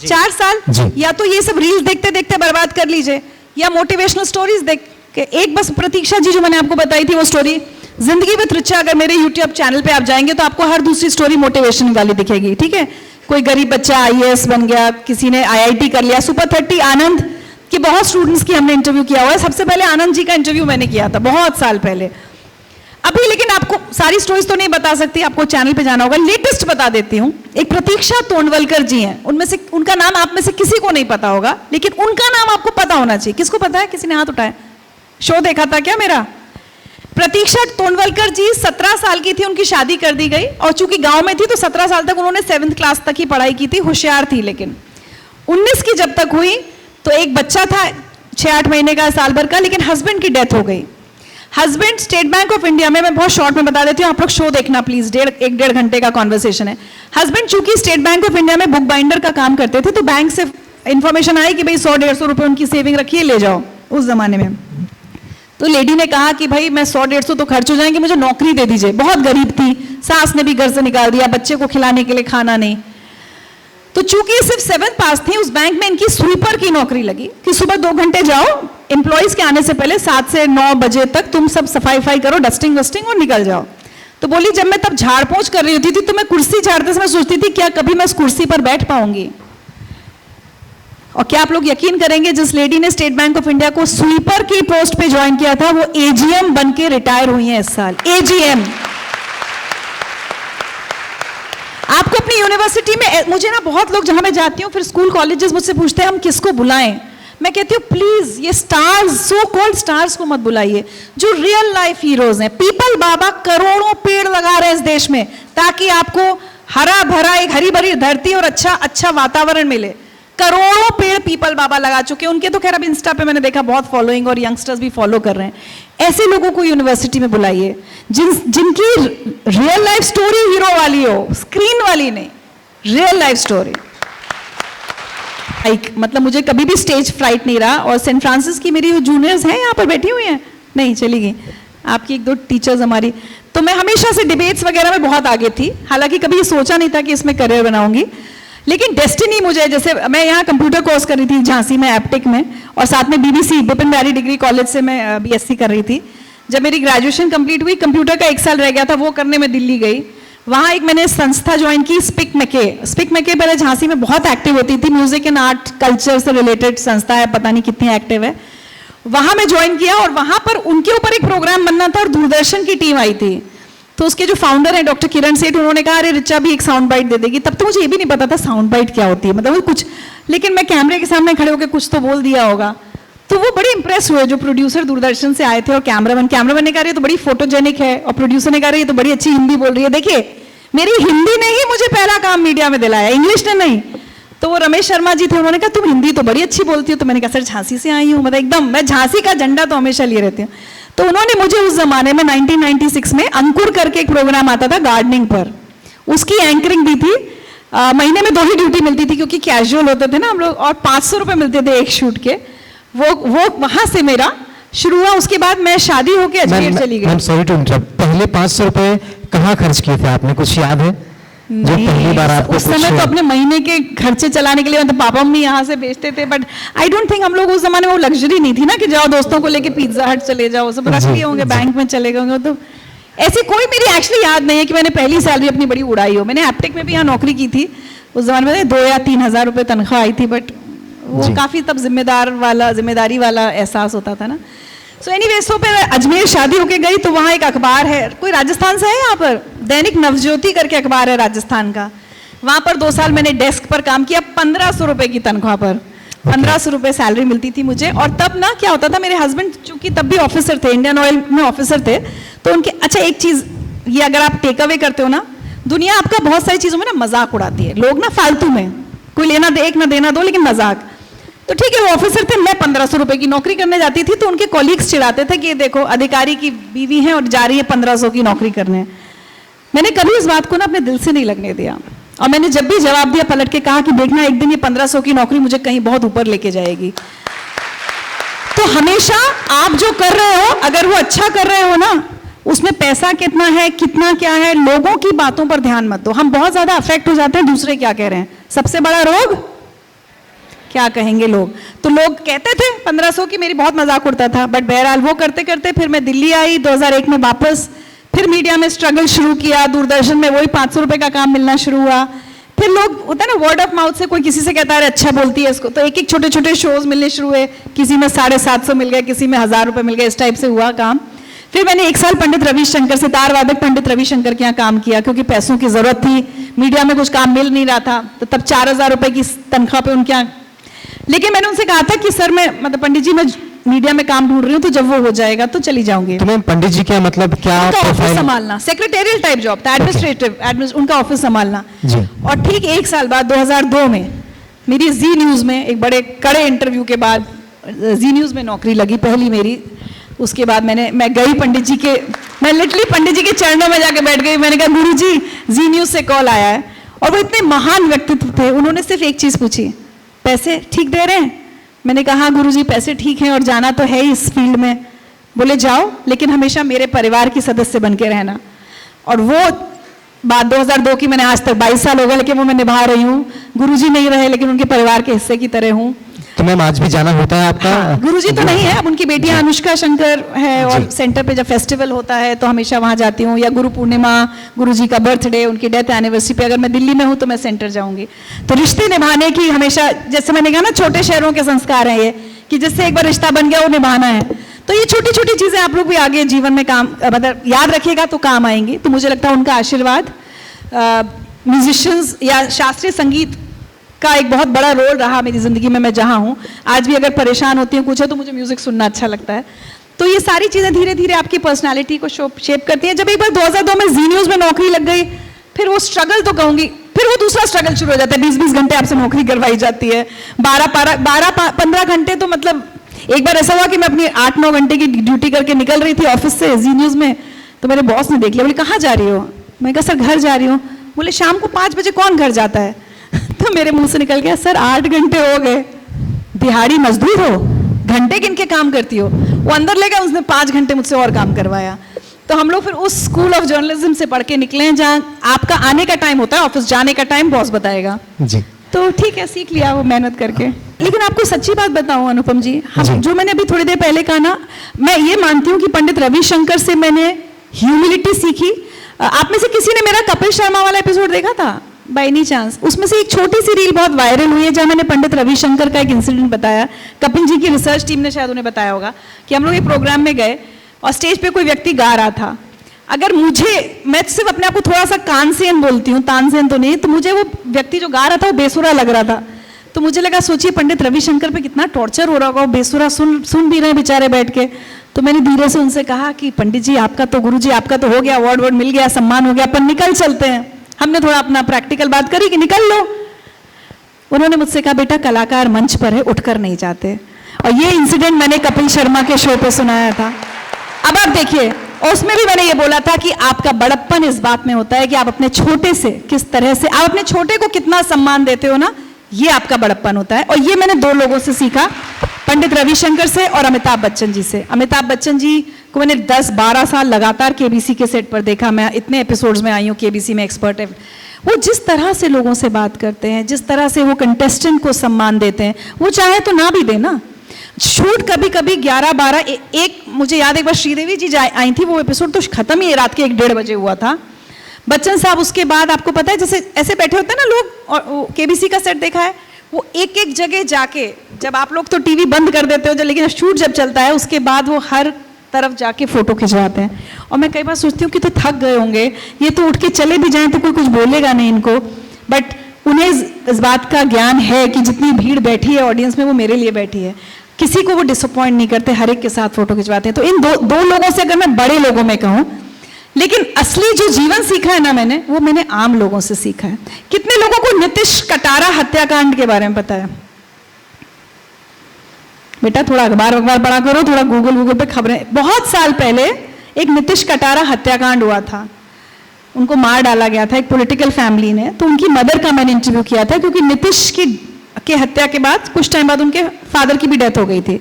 4 साल या तो ये सब रील्स देखते देखते बर्बाद कर लीजिए या मोटिवेशनल स्टोरीज देख के। एक बस प्रतीक्षा जी जो मैंने आपको बताई थी वो स्टोरी, जिंदगी विद रिचा, अगर मेरे यूट्यूब चैनल पे आप जाएंगे तो आपको हर दूसरी स्टोरी मोटिवेशन वाली दिखेगी, ठीक है? कोई गरीब बच्चा आईएएस बन गया, किसी ने आईआईटी कर लिया। सुपर 30 आनंद के बहुत स्टूडेंट्स की हमने इंटरव्यू किया हुआ है। सबसे पहले आनंद जी का इंटरव्यू मैंने किया था बहुत साल पहले। अभी लेकिन आपको सारी स्टोरीज तो नहीं बता सकती, आपको चैनल पे जाना होगा। लेटेस्ट बता देती हूँ। एक प्रतीक्षा तोंडवलकर जी हैं, उनमें से उनका नाम आप में से किसी को नहीं पता होगा, लेकिन उनका नाम आपको पता होना चाहिए। किसको पता है? किसी ने हाथ उठाया? शो देखा था क्या मेरा? प्रतीक्षा तोंडवलकर जी 17 साल की थी, उनकी शादी कर दी गई और चूंकि गांव में थी तो 17 साल तक उन्होंने 7th क्लास तक ही पढ़ाई की थी, होशियार थी। लेकिन 19 की जब तक हुई तो एक बच्चा था 6-8 महीने का, साल भर का, लेकिन हस्बैंड की डेथ हो गई। Husband state bank of India में, मैं बहुत शॉर्ट में बता देती हूँ, आप लोग शो देखना प्लीज, 1-1.5 घंटे का कॉन्वर्सेशन है। हस्बैंड चूंकि स्टेट बैंक ऑफ इंडिया में बुक बाइंडर का काम करते थे तो बैंक से इंफॉर्मेशन आई कि भाई 100-150 रुपए उनकी सेविंग रखिए, ले जाओ। उस जमाने में तो लेडी ने कहा कि भाई मैं 100-150 तो खर्च हो जाएंगे, मुझे नौकरी दे दीजिए। बहुत गरीब थी, सास ने भी घर से निकाल दिया, बच्चे को खिलाने के लिए खाना नहीं। तो चूंकि सिर्फ 7th पास थी, उस बैंक में इनकी स्वीपर की नौकरी लगी कि सुबह 2 घंटे जाओ, एम्प्लॉइज के आने से पहले 7 से 9 बजे तक तुम सब सफाई करो, डस्टिंग वस्टिंग, और निकल जाओ। तो बोली जब मैं तब झाड़ पोंछ कर रही होती थी तो मैं कुर्सी झाड़ते समय सोचती थी क्या कभी मैं उस कुर्सी पर बैठ पाऊंगी। और क्या आप लोग यकीन करेंगे, जिस लेडी ने स्टेट बैंक ऑफ इंडिया को स्वीपर की पोस्ट पे ज्वाइन किया था वो एजीएम बन के रिटायर हुई हैं इस साल। एजीएम। आपको अपनी यूनिवर्सिटी में, मुझे ना बहुत लोग, जहां मैं जाती हूँ फिर स्कूल कॉलेजेस मुझसे पूछते हैं हम किसको बुलाएं। मैं कहती हूँ प्लीज ये स्टार्स, सो कॉल्ड स्टार्स को मत बुलाइए, जो रियल लाइफ हीरोज हैं। पीपल बाबा करोड़ों पेड़ लगा रहे हैं इस देश में ताकि आपको हरा भरा एक हरी भरी धरती और अच्छा वातावरण मिले। करोड़ों पेड़ पीपल बाबा लगा चुके हैं। उनके तो खैर अब इंस्टा पे मैंने देखा बहुत फॉलोइंग और यंगस्टर्स भी फॉलो कर रहे हैं। ऐसे लोगों को यूनिवर्सिटी में बुलाइए जिनकी रियल लाइफ स्टोरी हीरो वाली हो, स्क्रीन वाली नहीं, रियल लाइफ स्टोरी। मतलब मुझे कभी भी स्टेज फ्राइट नहीं रहा। और सेंट फ्रांसिस की मेरी जूनियर्स हैं यहाँ पर बैठी हुई हैं, नहीं चली गई, आपकी 1-2 टीचर्स हमारी। तो मैं हमेशा से डिबेट्स वगैरह में बहुत आगे थी, हालांकि कभी सोचा नहीं था कि इसमें करियर बनाऊंगी। लेकिन डेस्टिनी मुझे, जैसे मैं यहाँ कंप्यूटर कोर्स कर रही थी झांसी में एप्टिक में, और साथ में BBC Bipin Bihari degree college से मैं बीएससी कर रही थी। जब मेरी ग्रेजुएशन कंप्लीट हुई, कंप्यूटर का 1 साल रह गया था, वो करने में दिल्ली गई। वहाँ एक मैंने संस्था ज्वाइन की, स्पिक मैके पहले झांसी में बहुत एक्टिव होती थी, म्यूजिक एंड आर्ट कल्चर से रिलेटेड संस्था है, पता नहीं कितनी एक्टिव है। वहाँ मैं ज्वाइन किया और वहाँ पर उनके ऊपर एक प्रोग्राम बनना था और दूरदर्शन की टीम आई थी। तो उसके जो फाउंडर है डॉक्टर किरण सेठ, उन्होंने कहा अरे रिचा भी एक साउंड बाइट दे देगी। तब तो मुझे ये भी नहीं पता था साउंड बाइट क्या होती है, मतलब कुछ, लेकिन मैं कैमरे के सामने खड़े होकर कुछ तो बोल दिया होगा। तो वो बड़े इंप्रेस हुए जो प्रोड्यूसर दूरदर्शन से आए थे, और कैमरामैन ने कहा रही तो बड़ी फोटोजेनिक है, और प्रोड्यूसर ने कहा रही तो बड़ी अच्छी हिंदी बोल रही है। देखिए मेरी हिंदी ने ही मुझे पहला काम मीडिया में दिलाया, इंग्लिश ने नहीं। तो वो रमेश शर्मा जी थे, उन्होंने कहा तुम हिंदी तो बड़ी अच्छी बोलती हो। तो मैंने कहा सर झांसी से आई हूँ, मतलब एकदम मैं झांसी का झंडा तो हमेशा लिए रहती हूँ। तो उन्होंने मुझे उस जमाने में 1996 में अंकुर करके एक प्रोग्राम आता था गार्डनिंग पर, उसकी एंकरिंग दी थी। महीने में 2 ही ड्यूटी मिलती थी क्योंकि कैजुअल होते थे ना हम लोग, और 500 रुपये मिलते थे एक शूट के। वो वहां से मेरा शुरू हुआ। उसके बाद मैं शादी होके अजमेर चली गई। सॉरी टू इंटरप्ट, पहले 500 रुपए कहाँ खर्च किए थे आपने, कुछ याद है? जो पहली बार आपको उस समय तो अपने महीने के खर्चे चलाने के लिए मतलब पापा मम्मी यहाँ से भेजते थे, बट आई डोंट थिंक हम लोग उस जमाने में वो लग्जरी नहीं थी ना कि जाओ दोस्तों को लेके पिज्जा हट चले जाओ, सब रख लिए होंगे, बैंक में चले गए होंगे। तो ऐसी कोई मेरी एक्चुअली याद नहीं है कि मैंने पहली सैलरी अपनी बड़ी उड़ाई हो। मैंने एप्टेक में भी यहाँ नौकरी की थी, उस जमाने में 2 या 3 हज़ार रुपये तनख्वाह आई थी, बट वो काफ़ी तब जिम्मेदारी वाला एहसास होता था ना। सो एनीवेज, तो फिर अजमेर शादी होके गई तो वहाँ एक अखबार है, कोई राजस्थान से है यहाँ पर, दैनिक नवज्योति करके अखबार है राजस्थान का। वहाँ पर 2 साल मैंने डेस्क पर काम किया, 1500 रुपये की तनख्वाह पर। 1500 रुपये सैलरी मिलती थी मुझे। और तब ना क्या होता था, मेरे हस्बैंड चूंकि तब भी ऑफिसर थे, इंडियन ऑयल में ऑफिसर थे, तो उनके, अच्छा एक चीज़ ये, अगर आप टेक अवे करते हो ना, दुनिया आपका बहुत सारी चीज़ों में ना मजाक उड़ाती है। लोग ना फालतू में कोई लेना दे एक ना देना दो, लेकिन मजाक। तो ठीक है, वो ऑफिसर थे, मैं 1500 रुपये की नौकरी करने जाती थी, तो उनके कॉलीग्स चिढ़ाते थे कि ये देखो अधिकारी की बीवी है और जा रही है 1500 की नौकरी करने। मैंने कभी इस बात को ना अपने दिल से नहीं लगने दिया, और मैंने जब भी जवाब दिया पलट के कहा कि देखना एक दिन ये 1500 की नौकरी मुझे कहीं बहुत ऊपर लेके जाएगी। तो हमेशा आप जो कर रहे हो, अगर वो अच्छा कर रहे हो ना, उसमें पैसा कितना है, कितना क्या है, लोगों की बातों पर ध्यान मत दो। हम बहुत ज्यादा अफेक्ट हो जाते हैं दूसरे क्या कह रहे हैं। सबसे बड़ा रोग क्या कहेंगे लोग। तो लोग कहते थे 1500 की, मेरी बहुत मजाक उड़ता था, बट बहरहाल वो करते करते फिर मैं दिल्ली आई 2001 में वापस, फिर मीडिया में स्ट्रगल शुरू किया। दूरदर्शन में वही 500 रुपये का काम मिलना शुरू हुआ। फिर लोग होता है ना, वर्ड ऑफ माउथ से, कोई किसी से कहता है अच्छा बोलती है इसको, तो एक एक छोटे छोटे शोज मिलने शुरू हुए। किसी में 750 मिल गए, किसी में 1000 रुपये मिल गए, इस टाइप से हुआ काम। फिर मैंने 1 साल पंडित रविशंकर, सितार वादक पंडित रविशंकर के यहाँ काम किया, क्योंकि पैसों की जरूरत थी, मीडिया में कुछ काम मिल नहीं रहा था। तो तब 4000 रुपये की तनख्वाह पे उनके यहाँ। लेकिन मैंने उनसे कहा था कि सर मैं, मतलब पंडित जी, मैं मीडिया में काम ढूंढ रही हूँ, तो जब वो हो जाएगा तो चली जाऊंगी। तो मैम पंडित जी क्या मतलब, क्या ऑफिस संभालना, सेक्रेटेरियल टाइप जॉब था, एडमिनिस्ट्रेटिव, उनका ऑफिस संभालना। और ठीक 1 साल बाद 2002 में मेरी जी न्यूज में एक बड़े कड़े इंटरव्यू के बाद जी न्यूज में नौकरी लगी, पहली मेरी। उसके बाद मैं गई पंडित जी के, मैं लिटरली पंडित जी के चरणों में जाके बैठ गई। मैंने कहा गुरु जी न्यूज से कॉल आया है। और वो इतने महान व्यक्तित्व थे, उन्होंने सिर्फ एक चीज पूछी, पैसे ठीक दे रहे हैं? मैंने कहा हाँ गुरुजी पैसे ठीक हैं, और जाना तो है ही इस फील्ड में। बोले जाओ, लेकिन हमेशा मेरे परिवार की सदस्य बन के रहना। और वो बात 2002 की, मैंने आज तक 22 साल हो गए, लेकिन वो मैं निभा रही हूँ। गुरुजी नहीं रहे, लेकिन उनके परिवार के हिस्से की तरह हूँ। तो मैम आज भी जाना होता है आपका? हाँ, गुरुजी तो नहीं है, अब उनकी बेटियां अनुष्का शंकर है, और सेंटर पे जब फेस्टिवल होता है तो हमेशा वहां जाती हूँ, या गुरु पूर्णिमा, गुरुजी का बर्थडे, उनकी डेथ एनिवर्सरी पे अगर मैं दिल्ली में हूँ तो मैं सेंटर जाऊंगी। तो रिश्ते निभाने की हमेशा, जैसे मैंने कहा ना, छोटे शहरों के संस्कार हैं ये, कि जिससे एक बार रिश्ता बन गया वो निभाना है। तो ये छोटी छोटी चीजें आप लोग भी आगे जीवन में काम, मतलब याद रखिएगा तो काम आएंगी। तो मुझे लगता है उनका आशीर्वाद म्यूजिशियंस या शास्त्रीय संगीत का एक बहुत बड़ा रोल रहा मेरी जिंदगी में। मैं जहाँ हूँ आज भी, अगर परेशान होती हूँ कुछ है, तो मुझे म्यूजिक सुनना अच्छा लगता है। तो ये सारी चीजें धीरे धीरे आपकी पर्सनालिटी को शेप करती हैं। जब एक बार 2002 में जी न्यूज में नौकरी लग गई, फिर वो स्ट्रगल तो कहूंगी, फिर वो दूसरा स्ट्रगल शुरू हो जाता है। 20-20 घंटे आपसे नौकरी करवाई जाती है, 12-15 घंटे। तो मतलब एक बार ऐसा हुआ कि मैं अपनी 8-9 घंटे की ड्यूटी करके निकल रही थी ऑफिस से जी न्यूज में, तो मेरे बॉस ने देख लिया, बोले कहाँ जा रही हो? मैं कहा सर घर जा रही हूँ। बोले शाम को 5 बजे कौन घर जाता है? तो मेरे मुंह से निकल गया, सर 8 घंटे हो गए, दिहाड़ी मजदूर हो, घंटे गिन के काम करती हो। वो अंदर ले गया, उसने 5 घंटे मुझसे और काम करवाया। तो हम लोग फिर उस स्कूल ऑफ जर्नलिज्म से पढ़ के निकले हैं, जहाँ आपका आने का टाइम होता है, ऑफिस जाने का टाइम बॉस बताएगा। जी। तो ठीक है, सीख लिया वो मेहनत करके। लेकिन आपको सच्ची बात बताऊं अनुपम जी, जी। जो मैंने अभी थोड़ी देर पहले कहा ना, मैं ये मानती हूँ कि पंडित रविशंकर से मैंने ह्यूमिलिटी सीखी। आप में से किसी ने मेरा कपिल शर्मा वाला एपिसोड देखा था बाय एनी चांस? उसमें से एक छोटी सी रील बहुत वायरल हुई है जहाँ मैंने पंडित रविशंकर का एक इंसिडेंट बताया। कपिल जी की रिसर्च टीम ने शायद उन्हें बताया होगा कि हम लोग एक प्रोग्राम में गए और स्टेज पे कोई व्यक्ति गा रहा था। अगर मैं सिर्फ अपने आप को थोड़ा सा कानसेन बोलती हूँ, तानसेन तो नहीं, तो मुझे वो व्यक्ति जो गा रहा था वो बेसुरा लग रहा था। तो मुझे लगा, सोचिए पंडित रविशंकर पे कितना टॉर्चर हो रहा होगा, वो बेसुरा सुन भी रहे हैं बेचारे बैठ के। तो मैंने धीरे से उनसे कहा कि पंडित जी आपका तो, गुरु जी आपका तो हो गया, अवार्ड वर्ड मिल गया, सम्मान हो गया, अपन निकल चलते हैं। हमने थोड़ा अपना प्रैक्टिकल बात करी कि निकल लो। उन्होंने मुझसे कहा, बेटा कलाकार मंच पर है, उठकर नहीं जाते। और ये इंसिडेंट मैंने कपिल शर्मा के शो पे सुनाया था। अब आप देखिए, और उसमें भी मैंने ये बोला था कि आपका बड़प्पन इस बात में होता है कि आप अपने छोटे से किस तरह से, आप अपने छोटे को कितना सम्मान देते हो ना, ये आपका बड़प्पन होता है। और ये मैंने दो लोगों से सीखा, पंडित रविशंकर से और अमिताभ बच्चन जी से। अमिताभ बच्चन जी को मैंने 10-12 साल लगातार केबीसी के सेट पर देखा। मैं इतने एपिसोड्स में आई हूँ, केबीसी में एक्सपर्ट है। वो जिस तरह से लोगों से बात करते हैं, जिस तरह से वो कंटेस्टेंट को सम्मान देते हैं, वो चाहे तो ना भी देना। शूट कभी कभी 11-12 एक मुझे याद, एक बार श्रीदेवी जी आई थी, वो एपिसोड तो खत्म ही रात के 1-1:30 बजे हुआ था। बच्चन साहब उसके बाद, आपको पता है जैसे ऐसे बैठे होते हैं ना लोग, और केबीसी का सेट देखा है, वो एक एक जगह जाके, जब आप लोग तो टीवी बंद कर देते हो, लेकिन शूट जब चलता है उसके बाद वो हर तरफ जाके फोटो खिंचवाते हैं। और मैं कई बार सोचती हूँ कि तो थक गए होंगे, ये तो उठ के चले भी जाएं तो कोई कुछ बोलेगा नहीं इनको, बट उन्हें इस बात का ज्ञान है कि जितनी भीड़ बैठी है ऑडियंस में वो मेरे लिए बैठी है। किसी को वो डिसअपॉइंट नहीं करते, हर एक के साथ फोटो खिंचवाते हैं। तो इन दो लोगों से अगर मैं बड़े लोगों में कहूँ, लेकिन असली जो जीवन सीखा है ना मैंने, वो मैंने आम लोगों से सीखा है। कितने लोगों को नीतीश कटारा हत्याकांड के बारे में पता है? बेटा थोड़ा अखबार पढ़ा करो, थोड़ा गूगल पे खबरें। बहुत साल पहले एक नीतीश कटारा हत्याकांड हुआ था, उनको मार डाला गया था एक पॉलिटिकल फैमिली ने। तो उनकी मदर का मैंने इंटरव्यू किया था, क्योंकि नीतीश की हत्या के बाद कुछ टाइम बाद उनके फादर की भी डेथ हो गई थी।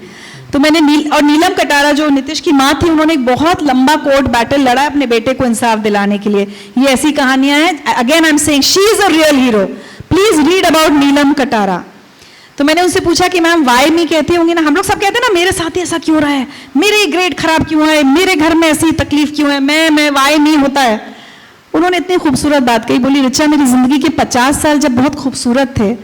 तो मैंने नीलम कटारा जो नीतीश की माँ थी, उन्होंने एक बहुत लंबा कोर्ट बैटल लड़ा अपने बेटे को इंसाफ दिलाने के लिए। ये ऐसी कहानियां हैं। Again I am saying she is a real hero, please read about Neelam Katara. तो मैंने उनसे पूछा कि मैम वाई मी कहती होंगी ना, हम लोग सब कहते हैं ना मेरे साथ ऐसा क्यों रहा है, मेरे ग्रेड खराब क्यों है, मेरे घर में ऐसी तकलीफ क्यों है, मैं वाई मी होता है। उन्होंने इतनी खूबसूरत बात कही, बोली ऋचा मेरी जिंदगी के 50 साल जब बहुत खूबसूरत थे,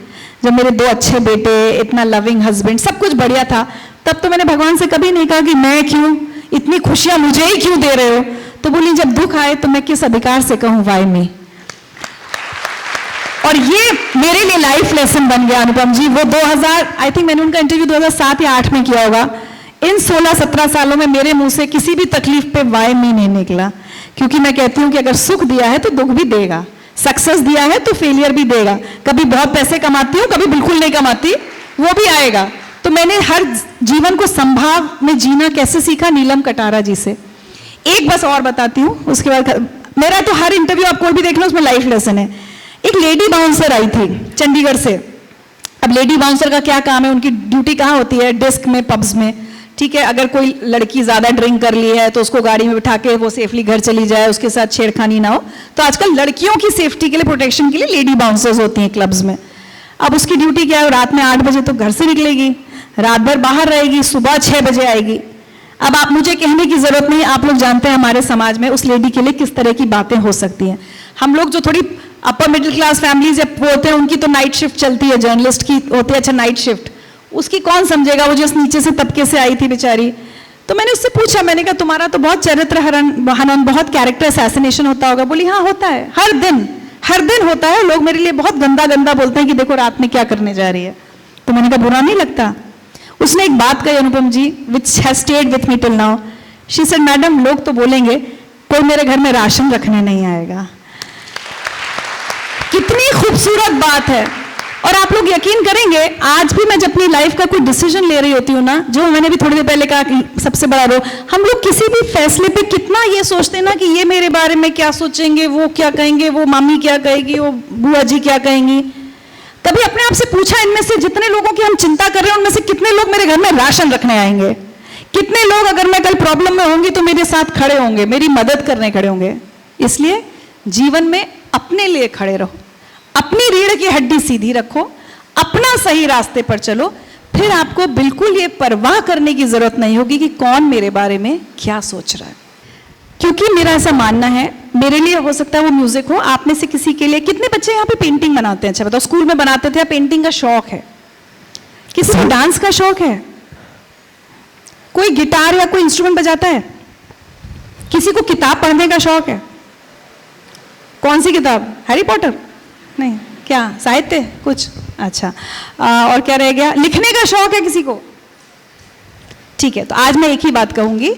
जब मेरे 2 अच्छे बेटे, इतना लविंग हस्बैंड, सब कुछ बढ़िया था, तब तो मैंने भगवान से कभी नहीं कहा कि मैं क्यों, इतनी खुशियां मुझे ही क्यों दे रहे हो। तो बोली जब दुख आए तो मैं किस अधिकार से कहूं वाई मी। और ये मेरे लिए लाइफ लेसन बन गया अनुपम जी। वो 2000 आई थिंक मैंने उनका इंटरव्यू 2007 या 8 में किया होगा। इन 16-17 सालों में मेरे मुंह से किसी भी तकलीफ पे वाई मी नहीं निकला, क्योंकि मैं कहती हूं कि अगर सुख दिया है तो दुख भी देगा, सक्सेस दिया है तो फेलियर भी देगा। कभी बहुत पैसे कमाती हूँ, कभी बिल्कुल नहीं कमाती, वो भी आएगा। तो मैंने हर जीवन को संभाव में जीना कैसे सीखा, नीलम कटारा जी से। एक बस और बताती हूँ, उसके बाद मेरा तो हर इंटरव्यू आप कोई भी देख लो उसमें लाइफ लेसन है। एक लेडी बाउंसर आई थी चंडीगढ़ से। अब लेडी बाउंसर का क्या काम है, उनकी ड्यूटी कहाँ होती है, डेस्क में, पब्स में, ठीक है। अगर कोई लड़की ज्यादा ड्रिंक कर ली है तो उसको गाड़ी में बिठा के वो सेफली घर चली जाए, उसके साथ छेड़खानी ना हो। तो आजकल लड़कियों की सेफ्टी के लिए, प्रोटेक्शन के लिए लेडी बाउंसर्स होती हैं क्लब्स में। अब उसकी ड्यूटी क्या है, रात में 8 बजे तो घर से निकलेगी, रात भर बाहर रहेगी, सुबह 6 बजे आएगी। अब आप मुझे कहने की जरूरत नहीं, आप लोग जानते हैं हमारे समाज में उस लेडी के लिए किस तरह की बातें हो सकती हैं। हम लोग जो थोड़ी अपर मिडिल क्लास फैमिलीज होते हैं, उनकी तो नाइट शिफ्ट चलती है, जर्नलिस्ट की होती है अच्छा नाइट शिफ्ट, उसकी कौन समझेगा, वो जिस नीचे से तबके से आई थी बेचारी। तो मैंने उससे पूछा, मैंने कहा तुम्हारा तो बहुत चरित्र हनन, बहुत कैरेक्टर असैसिनेशन होता होगा। बोली हाँ होता है, हर दिन होता है। लोग मेरे लिए बहुत गंदा बोलते हैं कि देखो रात में क्या करने जा रही है। तो मैंने कहा बुरा नहीं लगता। उसने एक बात कही Anupam ji, which has stayed with me till now. She said madam लोग तो बोलेंगे कोई मेरे घर में राशन रखने नहीं आएगा। कितनी खूबसूरत बात है। और आप लोग यकीन करेंगे, आज भी मैं जब अपनी लाइफ का कोई डिसीजन ले रही होती हूँ ना, जो मैंने भी थोड़ी देर पहले कहा कि सबसे बड़ा रोल, हम लोग किसी भी फैसले पे कितना ये सोचते हैं ना कि ये मेरे बारे में क्या सोचेंगे, वो क्या कहेंगे, वो मामी क्या कहेगी, वो बुआ जी क्या कहेंगी। कभी अपने आप से पूछा, इनमें से जितने लोगों की हम चिंता कर रहे हैं उनमें से कितने लोग मेरे घर में राशन रखने आएंगे? कितने लोग अगर मैं कल प्रॉब्लम में होंगी तो मेरे साथ खड़े होंगे, मेरी मदद करने खड़े होंगे? इसलिए जीवन में अपने लिए खड़े रहो, अपनी रीढ़ की हड्डी सीधी रखो, अपना सही रास्ते पर चलो, फिर आपको बिल्कुल ये परवाह करने की जरूरत नहीं होगी कि कौन मेरे बारे में क्या सोच रहा है। क्योंकि मेरा ऐसा मानना है, मेरे लिए हो सकता है वो म्यूजिक हो, आप में से किसी के लिए, कितने बच्चे यहाँ पे पेंटिंग बनाते हैं? अच्छा बताओ, स्कूल में बनाते थे या पेंटिंग का शौक है? किसी को डांस का शौक है? कोई गिटार या कोई इंस्ट्रूमेंट बजाता है? किसी को किताब पढ़ने का शौक है? कौन सी किताब? Harry Potter? नहीं, क्या साहित्य कुछ? अच्छा, और क्या रह गया? लिखने का शौक है किसी को? ठीक है, तो आज मैं एक ही बात कहूंगी।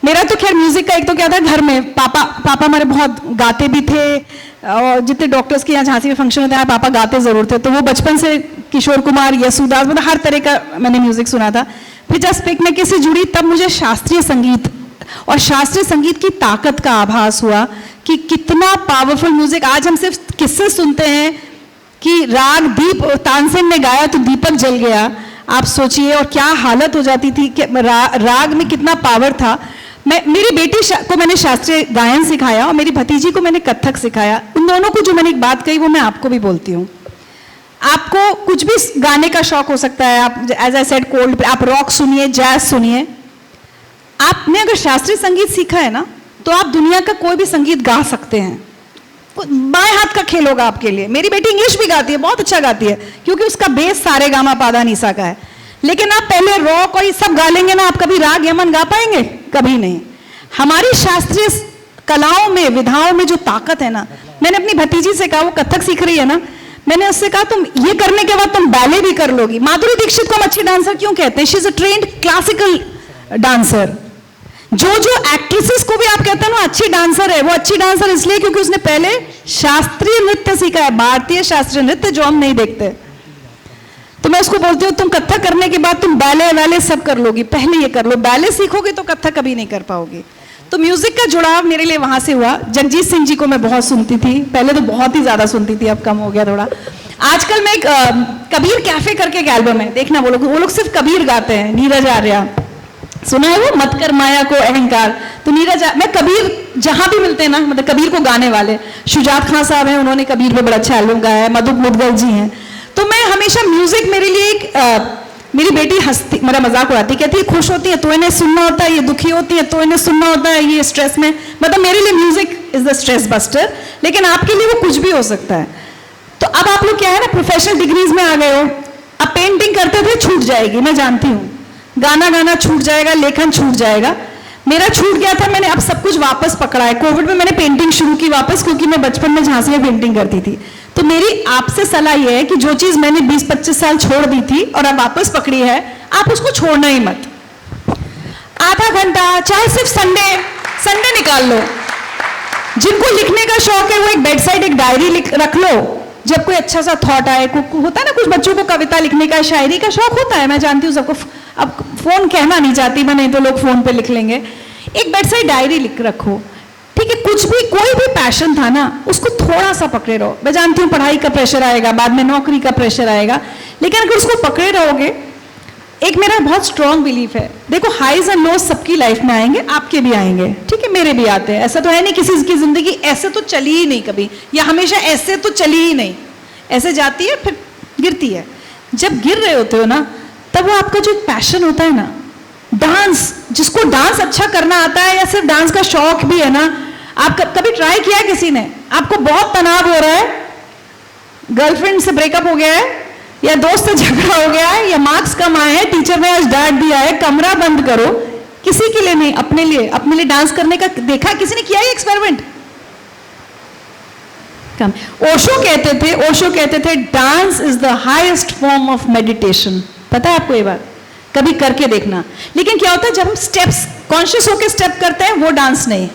मेरा तो खैर म्यूजिक का एक तो क्या था, घर में पापा हमारे बहुत गाते भी थे, और जितने डॉक्टर्स के यहाँ झांसी में फंक्शन होते हैं पापा गाते जरूर थे, तो वो बचपन से किशोर कुमार, यशुदास, मतलब हर तरह का मैंने म्यूजिक सुना था। फिर जब पिकनिक से जुड़ी तब मुझे शास्त्रीय संगीत और शास्त्रीय संगीत की ताकत का आभास हुआ कि कितना पावरफुल म्यूजिक। आज हम सिर्फ किस्से सुनते हैं कि राग दीप तानसेन ने गाया तो दीपक जल गया, आप सोचिए, और क्या हालत हो जाती थी कि राग में कितना पावर था। मेरी बेटी को मैंने शास्त्रीय गायन सिखाया और मेरी भतीजी को मैंने कथक सिखाया। उन दोनों को जो मैंने एक बात कही वो मैं आपको भी बोलती हूँ। आपको कुछ भी गाने का शौक हो सकता है, आप एज आई सेड कोल्ड, आप रॉक सुनिए, जैज सुनिए। आपने अगर शास्त्रीय संगीत सीखा है ना, तो आप दुनिया का कोई भी संगीत गा सकते हैं। बाएं हाथ का खेल होगा आपके लिए। मेरी बेटी इंग्लिश भी गाती है, बहुत अच्छा गाती है, क्योंकि उसका बेस सारे गामा पादा निसा का है। लेकिन आप पहले रॉक और ये सब गा लेंगे ना, आप कभी राग यमन गा पाएंगे? कभी नहीं। हमारी शास्त्रीय कलाओं में, विधाओं में जो ताकत है ना, मैंने अपनी भतीजी से कहा, वो कथक सीख रही है ना, मैंने उससे कहा तुम ये करने के बाद तुम बैले भी कर लोगी। माधुरी दीक्षित को हम अच्छी डांसर क्यों कहते हैं? She is a trained classical dancer. जो एक्ट्रेसेस को भी आप कहते हैं ना अच्छी डांसर है, वो अच्छी डांसर इसलिए क्योंकि उसने पहले शास्त्रीय नृत्य सीखा है, भारतीय शास्त्रीय नृत्य, जो हम नहीं देखते। तो मैं उसको बोलती हूँ तुम कथक करने के बाद तुम बैले वैले सब कर लोगी, पहले ये कर लो। बैले सीखोगे तो कथक कभी नहीं कर पाओगी। तो म्यूजिक का जुड़ाव मेरे लिए वहां से हुआ। जगजीत सिंह जी को मैं बहुत सुनती थी, पहले तो बहुत ही ज्यादा सुनती थी, अब कम हो गया थोड़ा। आजकल मैं कबीर कैफे करके एक एल्बम है, देखना, वो लोग सिर्फ कबीर गाते हैं। नीरज आर्या, सुना है वो? मत कर माया को अहंकार। तो नीरज, मैं कबीर जहां भी मिलते हैं ना, मतलब कबीर को गाने वाले, शुजात खान साहब हैं, उन्होंने कबीर पे बड़ा अच्छा एल्बम गाया है, मधु मुदगल जी हैं। तो मैं हमेशा म्यूजिक मेरे लिए एक मेरी बेटी हंसती, मेरा मजाक उड़ाती, कहती है खुश होती है तो इन्हें सुनना होता है, ये दुखी होती है तो इन्हें सुनना होता है, ये स्ट्रेस में, मतलब मेरे लिए music is the stress buster. लेकिन आपके लिए वो कुछ भी हो सकता है। तो अब आप लोग क्या है ना, प्रोफेशनल डिग्रीज में आ गए हो। अब पेंटिंग करते थे, छूट जाएगी, मैं जानती हूँ, गाना छूट जाएगा, लेखन छूट जाएगा। मेरा छूट गया था, मैंने अब सब कुछ वापस पकड़ा है। कोविड में मैंने पेंटिंग शुरू की वापस, क्योंकि मैं बचपन में झांसी में पेंटिंग करती थी। तो मेरी आपसे सलाह यह है कि जो चीज मैंने 20-25 साल छोड़ दी थी और अब वापस पकड़ी है, आप उसको छोड़ना ही मत। आधा घंटा, चाहे सिर्फ संडे निकाल लो। जिनको लिखने का शौक है वो एक बेड साइड एक डायरी रख लो। जब कोई अच्छा सा थॉट आए, होता है ना कुछ बच्चों को कविता लिखने का, शायरी का शौक होता है, मैं जानती हूँ सबको। अब फोन कहना नहीं चाहती मैं, नहीं तो लोग फोन पे लिख लेंगे। एक बेड साइड डायरी लिख रखो, ठीक है? कुछ भी, कोई भी पैशन था ना, उसको थोड़ा सा पकड़े रहो। मैं जानती हूँ पढ़ाई का प्रेशर आएगा, बाद में नौकरी का प्रेशर आएगा, लेकिन अगर उसको पकड़े रहोगे, एक मेरा बहुत स्ट्रॉन्ग बिलीफ है, देखो हाईज एंड लोज सबकी लाइफ में आएंगे, आपके भी आएंगे, ठीक है? मेरे भी आते हैं। ऐसा तो है नहीं किसी की जिंदगी ऐसे तो चली ही नहीं कभी, या हमेशा ऐसे तो चली ही नहीं, ऐसे जाती है फिर गिरती है। जब गिर रहे होते हो ना, तब वो आपका जो पैशन होता है ना, डांस, जिसको डांस अच्छा करना आता है या सिर्फ डांस का शौक भी है ना, आप कभी ट्राई किया है किसी ने? आपको बहुत तनाव हो रहा है, गर्लफ्रेंड से ब्रेकअप हो गया है, या दोस्त से झगड़ा हो गया है, या मार्क्स कम आए हैं, टीचर ने आज डांट दिया है, कमरा बंद करो, किसी के लिए नहीं, अपने लिए डांस करने का देखा? किसी ने किया है एक्सपेरिमेंट? कम। ओशो कहते थे dance is the highest form of meditation. पता है आपको ये बात? कभी करके देखना। लेकिन क्या होता है, जब हम स्टेप्स कॉन्शियस होकर स्टेप करते हैं, वो डांस नहीं।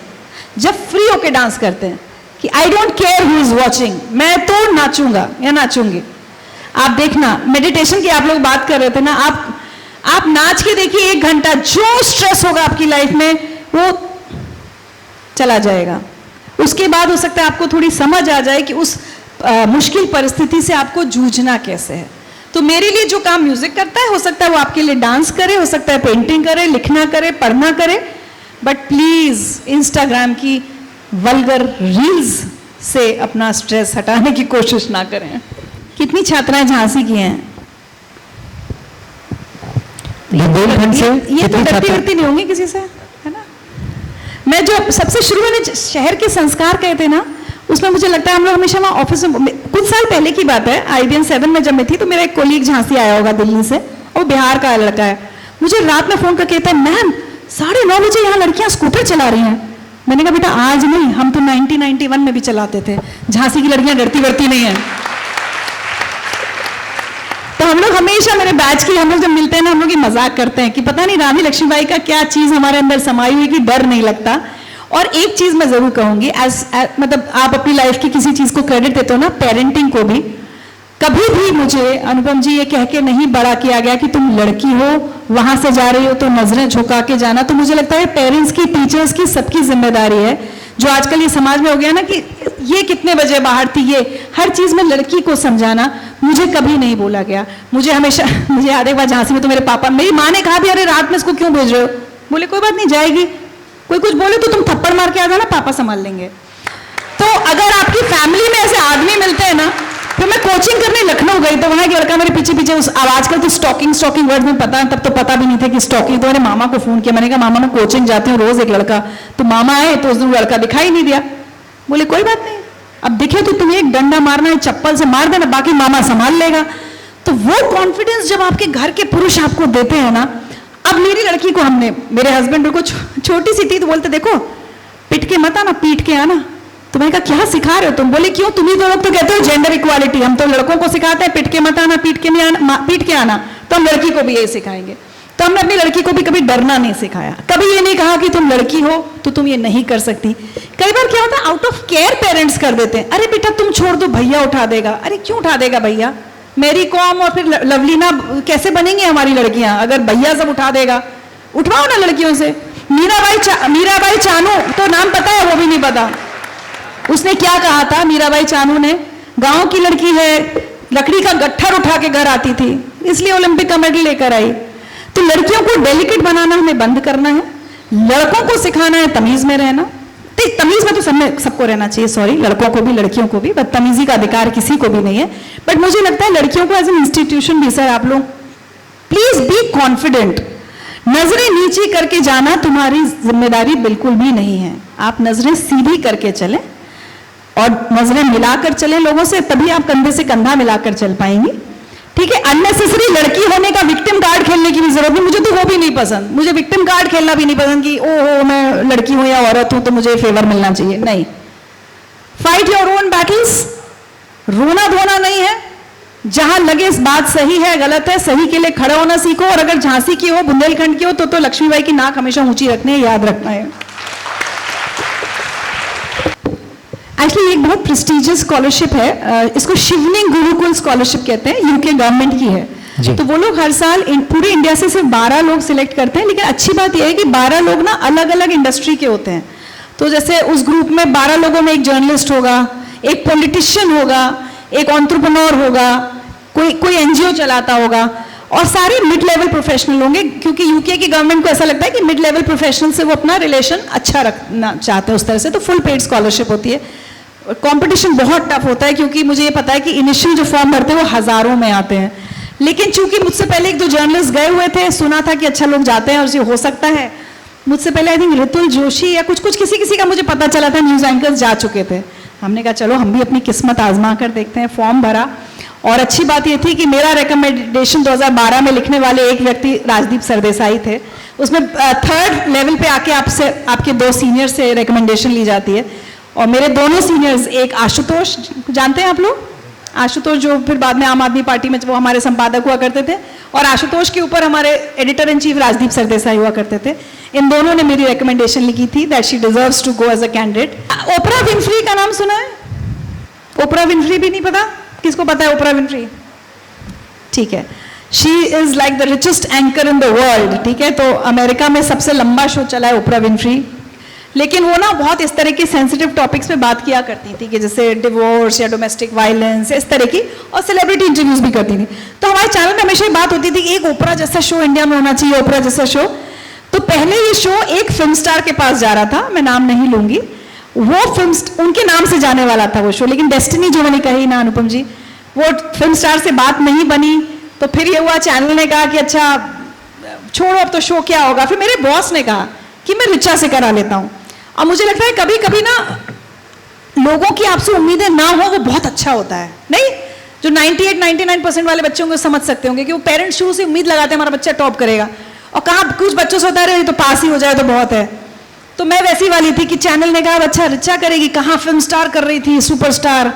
जब फ्री होकर डांस करते हैं कि I don't care who is watching, मैं तो नाचूंगा या नाचूंगी। आप देखना, मेडिटेशन की आप लोग बात कर रहे थे ना, आप नाच के देखिए 1 घंटा, जो स्ट्रेस होगा आपकी लाइफ में वो चला जाएगा। उसके बाद हो सकता है आपको थोड़ी समझ आ जाए कि उस मुश्किल परिस्थिति से आपको जूझना कैसे है। तो मेरे लिए जो काम म्यूजिक करता है, हो सकता है वो आपके लिए डांस करे, हो सकता है पेंटिंग करे, लिखना करे, पढ़ना करे, बट प्लीज इंस्टाग्राम की वल्गर रील्स से अपना स्ट्रेस हटाने की कोशिश ना करें। कितनी छात्राएं झांसी की हैं? बुंदेलखंड से ये तो कितनी डरती छात्रा- डरती नहीं होंगी किसी से, है ना? मैं जो सबसे शुरू में शहर के संस्कार कहे थे ना, उसमें मुझे लगता है हम लोग हमेशा वहाँ ऑफिस में, कुछ साल पहले की बात है, IBM 7 में जब मैं थी, तो मेरा एक कोलीग झांसी आया होगा दिल्ली से, और बिहार का लड़का है, मुझे रात में फोन करके कहता है, मैम 9:30 बजे यहाँ लड़कियां स्कूटर चला रही हैं। मैंने कहा बेटा आज नहीं, हम तो 1991 में भी चलाते थे, झांसी की लड़कियां डरती वरती नहीं है। तो हम लोग हमेशा, मेरे बैच की हम लोग जब मिलते हैं ना, हम लोग ये मजाक करते हैं कि पता नहीं रानी लक्ष्मीबाई का क्या चीज हमारे अंदर समाई हुई कि डर नहीं लगता। और एक चीज मैं जरूर कहूंगी, मतलब आप अपनी लाइफ की किसी चीज को क्रेडिट देते हो ना, पेरेंटिंग को भी, कभी भी मुझे अनुपम जी ये कह के नहीं बड़ा किया गया कि तुम लड़की हो, वहां से जा रही हो तो नजरें झुका के जाना। तो मुझे लगता है पेरेंट्स की, टीचर्स की, सबकी जिम्मेदारी है। जो आजकल ये समाज में हो गया ना कि ये कितने बजे बाहर थी, ये हर चीज में लड़की को समझाना, मुझे कभी नहीं बोला गया। मुझे हमेशा, मुझे याद है एक बार झांसी में तो मेरे पापा, मेरी माँ ने कहा भी अरे रात में इसको क्यों भेज रहे हो? बोले कोई बात नहीं, जाएगी, कोई कुछ बोले तो तुम थप्पड़ मार के आ जाना, पापा संभाल लेंगे। तो अगर आपकी फैमिली में ऐसे आदमी मिलते हैं ना, फिर मैं कोचिंग करने लखनऊ गई तो वहां एक लड़का मेरे पीछे पीछे, उस आवाज का तो स्टॉकिंग वर्ड में पता है, तब तो पता भी नहीं था कि स्टॉकिंग। तो मैंने मामा को फोन किया, मैंने कहा मामा मैं कोचिंग जाती हूँ रोज एक लड़का, तो मामा आए तो उस दिन लड़का दिखाई नहीं दिया। बोले कोई बात नहीं, अब दिखे तो तुम्हें एक डंडा मारना है, चप्पल से मार देना, बाकी मामा संभाल लेगा। तो वो कॉन्फिडेंस जब आपके घर के पुरुष आपको देते हैं ना, अब मेरी लड़की को हमने, मेरे हस्बैंड को छोटी सी थी तो बोलते देखो पिट के मत आना, पीट के आना। तो मैंने कहा क्या सिखा रहे हो तुम? बोले क्यों, तुम ही तो लोग तो कहते हो जेंडर इक्वालिटी, हम तो लड़कों को सिखाते हैं पिट के मत आना, पीट के नहीं आना, पीट के आना, तो हम लड़की को भी यही सिखाएंगे। तो हमने अपनी लड़की को भी कभी डरना नहीं सिखाया, कभी ये नहीं कहा कि तुम लड़की हो तो तुम ये नहीं कर सकती। कई बार क्या होता है, आउट ऑफ केयर पेरेंट्स कर देते हैं, अरे बेटा तुम छोड़ दो भैया उठा देगा। अरे क्यों उठा देगा भैया? मेरी कॉम और फिर लवलीना कैसे बनेंगी हमारी लड़कियां अगर भैया सब उठा देगा? उठवाओ ना लड़कियों से। मीराबाई चानू तो नाम पता है, वो भी नहीं पता उसने क्या कहा था। मीराबाई चानू ने, गांव की लड़की है, लकड़ी का गट्ठर उठा के घर आती थी, इसलिए ओलंपिक का मेडल लेकर आई। तो लड़कियों को डेलिकेट बनाना हमें बंद करना है, लड़कों को सिखाना है तमीज में रहना। तो तमीज में तो सबको रहना चाहिए, सॉरी, लड़कों को भी लड़कियों को भी, बदतमीजी का अधिकार किसी को भी नहीं है। बट मुझे लगता है लड़कियों को एज एन इंस्टीट्यूशन भी, सर आप लोग प्लीज बी कॉन्फिडेंट। नजरें नीची करके जाना तुम्हारी जिम्मेदारी बिल्कुल भी नहीं है। आप नजरें सीधी करके चलें और नजरें मिलाकर चलें लोगों से, तभी आप कंधे से कंधा मिलाकर चल पाएंगी। ठीक है, अननेसेसरी लड़की होने का विक्टिम कार्ड खेलने की भी जरूरत नहीं, मुझे तो वो भी नहीं पसंद। मुझे विक्टिम कार्ड खेलना भी नहीं पसंद कि ओहो मैं लड़की हूं या औरत हूं तो मुझे फेवर मिलना चाहिए, नहीं। फाइट योर ओन बैटल्स, रोना धोना नहीं है, जहां लगे इस बात सही है गलत है, सही के लिए खड़े होना सीखो। और अगर झांसी की हो, बुंदेलखंड की हो, तो लक्ष्मीबाई की नाक हमेशा ऊंची रखनी है, याद रखना है। एक्चुअली एक बहुत प्रेस्टिजियस स्कॉलरशिप है, इसको शिवलिंग गुरुकुल स्कॉलरशिप कहते हैं, यूके गवर्नमेंट की है। तो वो लोग हर साल पूरे इंडिया से सिर्फ 12 लोग सिलेक्ट करते हैं, लेकिन अच्छी बात यह है कि 12 लोग ना अलग अलग इंडस्ट्री के होते हैं। तो जैसे उस ग्रुप में 12 लोगों में एक जर्नलिस्ट होगा, एक पॉलिटिशियन होगा, एक एंटरप्रेन्योर होगा, कोई एनजीओ चलाता होगा, और सारे मिड लेवल प्रोफेशनल होंगे, क्योंकि यूके की गवर्नमेंट को ऐसा लगता है कि मिड लेवल प्रोफेशनल से वो अपना रिलेशन अच्छा रखना चाहते हैं, उस तरह से। तो फुल पेड स्कॉलरशिप होती है। कंपटीशन बहुत टफ होता है, क्योंकि मुझे ये पता है कि इनिशियल जो फॉर्म भरते हैं वो हजारों में आते हैं। लेकिन चूंकि मुझसे पहले एक दो जर्नलिस्ट गए हुए थे, सुना था कि अच्छा लोग जाते हैं, और ये हो सकता है, मुझसे पहले आई थिंक ऋतुल जोशी या कुछ किसी का मुझे पता चला था, न्यूज एंकर्स जा चुके थे। हमने कहा चलो हम भी अपनी किस्मत आजमा कर देखते हैं, फॉर्म भरा। और अच्छी बात ये थी कि मेरा रिकमेंडेशन 2012 में लिखने वाले एक व्यक्ति राजदीप सरदेसाई थे। उसमें 3rd लेवल पे आके आपसे, आपके 2 सीनियर से रिकमेंडेशन ली जाती है। और मेरे दोनों सीनियर्स, एक आशुतोष, जानते हैं आप लोग आशुतोष, जो फिर बाद में आम आदमी पार्टी में वो हमारे संपादक हुआ करते थे, और आशुतोष के ऊपर हमारे editor in chief Rajdeep Sardesai हुआ करते थे। इन दोनों ने मेरी रिकमेंडेशन लिखी थी that she deserves to go as a candidate. Oprah Winfrey का नाम सुना है? ओपरा विनफ्री भी नहीं पता? किसको पता है ओपरा विनफ्री? ठीक है, she is like the richest anchor in the world. ठीक है, तो अमेरिका में सबसे लंबा शो चला है ओपरा विनफ्री, लेकिन वो ना बहुत इस तरह के सेंसिटिव टॉपिक्स पे बात किया करती थी, कि जैसे डिवोर्स या डोमेस्टिक वायलेंस, इस तरह की, और सेलिब्रिटी इंटरव्यूज भी करती थी। तो हमारे चैनल में हमेशा बात होती थी कि एक ओपरा जैसा शो इंडिया में होना चाहिए, ओपरा जैसा शो। तो पहले ये शो एक फिल्म स्टार के पास जा रहा था, मैं नाम नहीं लूंगी, वो फिल्म उनके नाम से जाने वाला था वो शो, लेकिन डेस्टिनी जो मैंने कही ना अनुपम जी, वो फिल्म स्टार से बात नहीं बनी, तो फिर ये हुआ चैनल ने कहा कि अच्छा छोड़ो अब तो शो क्या होगा। फिर मेरे बॉस ने कहा कि मैं ऋचा से करा लेता हूँ। और मुझे लगता है कभी कभी ना लोगों की आपसे उम्मीदें ना हो वो बहुत अच्छा होता है। नहीं, जो 98-99% वाले बच्चों को समझ सकते होंगे कि वो पेरेंट्स शुरू से उम्मीद लगाते हैं हमारा बच्चा टॉप करेगा, और कहा कुछ बच्चों से होता है तो पास ही हो जाए तो बहुत है। तो मैं वैसी वाली थी कि चैनल ने कहा अच्छा ऋचा करेगी, कहाँ फिल्म स्टार कर रही थी, सुपरस्टार।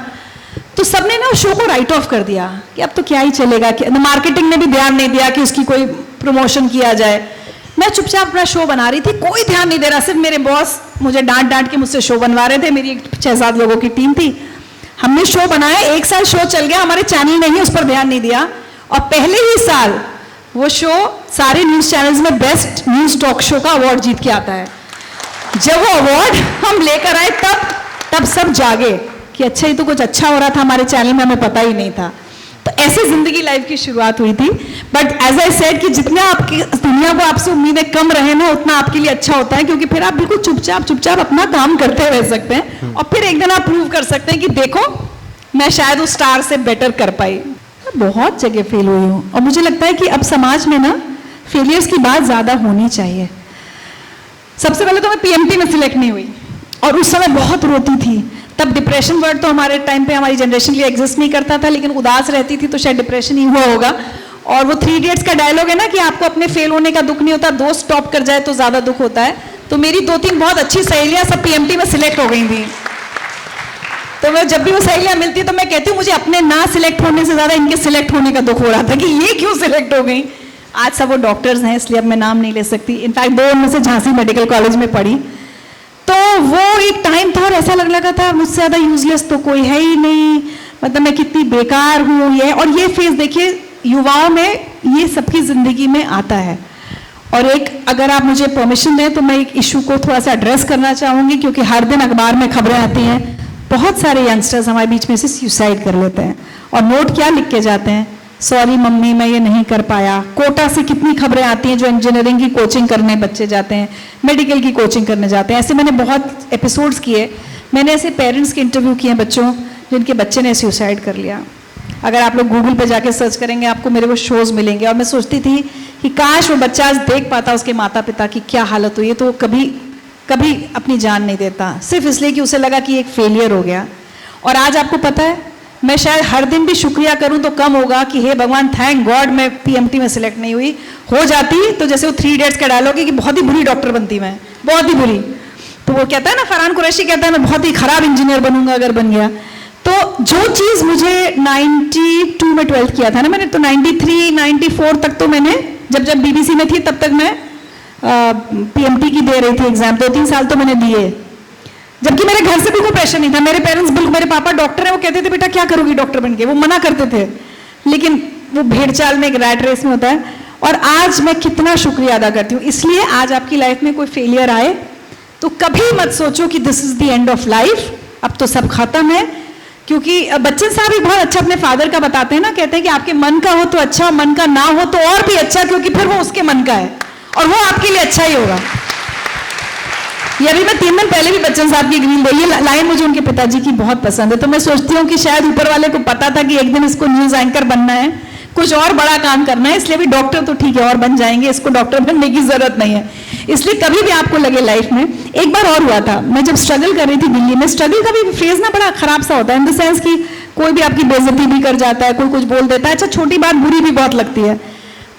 तो सबने ना शो को राइट ऑफ कर दिया कि अब तो क्या ही चलेगा, मार्केटिंग ने भी ध्यान नहीं दिया कि उसकी कोई प्रमोशन किया जाए। मैं चुपचाप अपना शो बना रही थी, कोई ध्यान नहीं दे रहा, सिर्फ मेरे बॉस मुझे डांट डांट के मुझसे शो बनवा रहे थे। मेरी 6-7 लोगों की टीम थी, हमने शो बनाया, 1 साल शो चल गया, हमारे चैनल ने ही उस पर ध्यान नहीं दिया, और पहले ही साल वो शो सारे न्यूज चैनल्स में बेस्ट न्यूज टॉक शो का अवार्ड जीत के आता है। जब वो अवार्ड हम लेकर आए तब सब जागे कि अच्छा ये तो कुछ अच्छा हो रहा था हमारे चैनल में, हमें पता ही नहीं था। तो ऐसे जिंदगी लाइफ की शुरुआत हुई थी। बट एज आई सेड कि जितना आपकी दुनिया को आपसे उम्मीदें कम रहे ना उतना आपके लिए अच्छा होता है, क्योंकि फिर आप बिल्कुल चुपचाप अपना काम करते रह सकते हैं, और फिर एक दिन आप प्रूव कर सकते हैं कि देखो मैं शायद उस स्टार से बेटर कर पाई। बहुत जगह फेल हुई हूँ, और मुझे लगता है कि अब समाज में ना फेलियर्स की बात ज्यादा होनी चाहिए। सबसे पहले तो मैं पीएमटी में सिलेक्ट नहीं हुई, और उस समय बहुत रोती थी। तब डिप्रेशन वर्ड तो हमारे टाइम पे हमारी जनरेशन के लिए एग्जिस्ट नहीं करता था, लेकिन उदास रहती थी तो शायद डिप्रेशन ही हुआ होगा। और वो 3 इडियट्स का डायलॉग है ना कि आपको अपने फेल होने का दुख नहीं होता, दोस्त टॉप कर जाए तो ज्यादा दुख होता है। तो मेरी 2-3 बहुत अच्छी सहेलियां सब पीएमटी में सिलेक्ट हो गई थी। तो मैं जब भी वो सहेलियां मिलती तो मैं कहती हूँ मुझे अपने ना सिलेक्ट होने से ज्यादा इनके सिलेक्ट होने का दुख हो रहा था कि ये क्यों सिलेक्ट हो गई। आज सब वो डॉक्टर्स हैं, इसलिए अब मैं नाम नहीं ले सकती। इनफैक्ट 2 उनमें से झांसी मेडिकल कॉलेज में पढ़ी। तो वो एक टाइम था और ऐसा लगने लगा था मुझसे ज़्यादा यूजलेस तो कोई है ही नहीं, मतलब मैं कितनी बेकार हूँ ये। और ये फेज देखिए युवाओं में ये सबकी ज़िंदगी में आता है। और एक अगर आप मुझे परमिशन दें तो मैं एक इशू को थोड़ा सा एड्रेस करना चाहूँगी, क्योंकि हर दिन अखबार में खबरें आती हैं, बहुत सारे यंगस्टर्स हमारे बीच में से सुसाइड कर लेते हैं, और नोट क्या लिख के जाते हैं, सॉरी मम्मी मैं ये नहीं कर पाया। कोटा से कितनी खबरें आती हैं जो इंजीनियरिंग की कोचिंग करने बच्चे जाते हैं, मेडिकल की कोचिंग करने जाते हैं। ऐसे मैंने बहुत एपिसोड्स किए, मैंने ऐसे पेरेंट्स के इंटरव्यू किए बच्चों जिनके बच्चे ने सुसाइड कर लिया। अगर आप लोग गूगल पे जाके सर्च करेंगे आपको मेरे वो शोज़ मिलेंगे। और मैं सोचती थी कि काश वो बच्चा आज देख पाता उसके माता पिता की क्या हालत हुई है, तो कभी अपनी जान नहीं देता, सिर्फ इसलिए कि उसे लगा कि एक फेलियर हो गया। और आज आपको पता है मैं शायद हर दिन भी शुक्रिया करूं तो कम होगा कि हे भगवान थैंक गॉड मैं पीएमटी में सिलेक्ट नहीं हुई। हो जाती तो जैसे वो 3 इडियट्स का डायलॉग है कि बहुत ही बुरी डॉक्टर बनती मैं, बहुत ही बुरी। तो वो कहता है ना, फरहान कुरैशी कहता है मैं बहुत ही खराब इंजीनियर बनूंगा अगर बन गया। तो जो चीज़ मुझे 92 में 12th किया था ना मैंने, तो 93-94 तक तो मैंने जब बीबीसी में थी तब तक मैं पीएमटी की दे रही थी एग्जाम, 2-3 साल तो मैंने दिए, जबकि मेरे घर से बिल्कुल प्रेशर नहीं था। मेरे पेरेंट्स बिल्कुल, मेरे पापा डॉक्टर हैं, वो कहते थे बेटा क्या करोगी डॉक्टर बन के, वो मना करते थे, लेकिन वो भेड़ चाल में एक रैट रेस में होता है। और आज मैं कितना शुक्रिया अदा करती हूँ। इसलिए आज आपकी लाइफ में कोई फेलियर आए तो कभी मत सोचो कि this is the end of life, अब तो सब खत्म है। क्योंकि बच्चन साहब भी बहुत अच्छा अपने फादर का बताते हैं ना, कहते हैं कि आपके मन का हो तो अच्छा, मन का ना हो तो और भी अच्छा, क्योंकि फिर वो उसके मन का है और वो आपके लिए अच्छा ही होगा। ये अभी मैं 3 दिन पहले भी बच्चन साहब की एक रील देखी, ये लाइन मुझे उनके पिताजी की बहुत पसंद है। तो मैं सोचती हूँ कि शायद ऊपर वाले को पता था कि एक दिन इसको न्यूज एंकर बनना है, कुछ और बड़ा काम करना है, इसलिए भी डॉक्टर तो ठीक है और बन जाएंगे, इसको डॉक्टर बनने की जरूरत नहीं है। इसलिए कभी भी आपको लगे लाइफ में, एक बार और हुआ था, मैं जब स्ट्रगल कर रही थी दिल्ली में, स्ट्रगल का भी फेज ना बड़ा खराब सा होता है, इन द सेंस कि कोई भी आपकी बेइज्जती भी कर जाता है, कोई कुछ बोल देता है, अच्छा छोटी बात बुरी भी बहुत लगती है।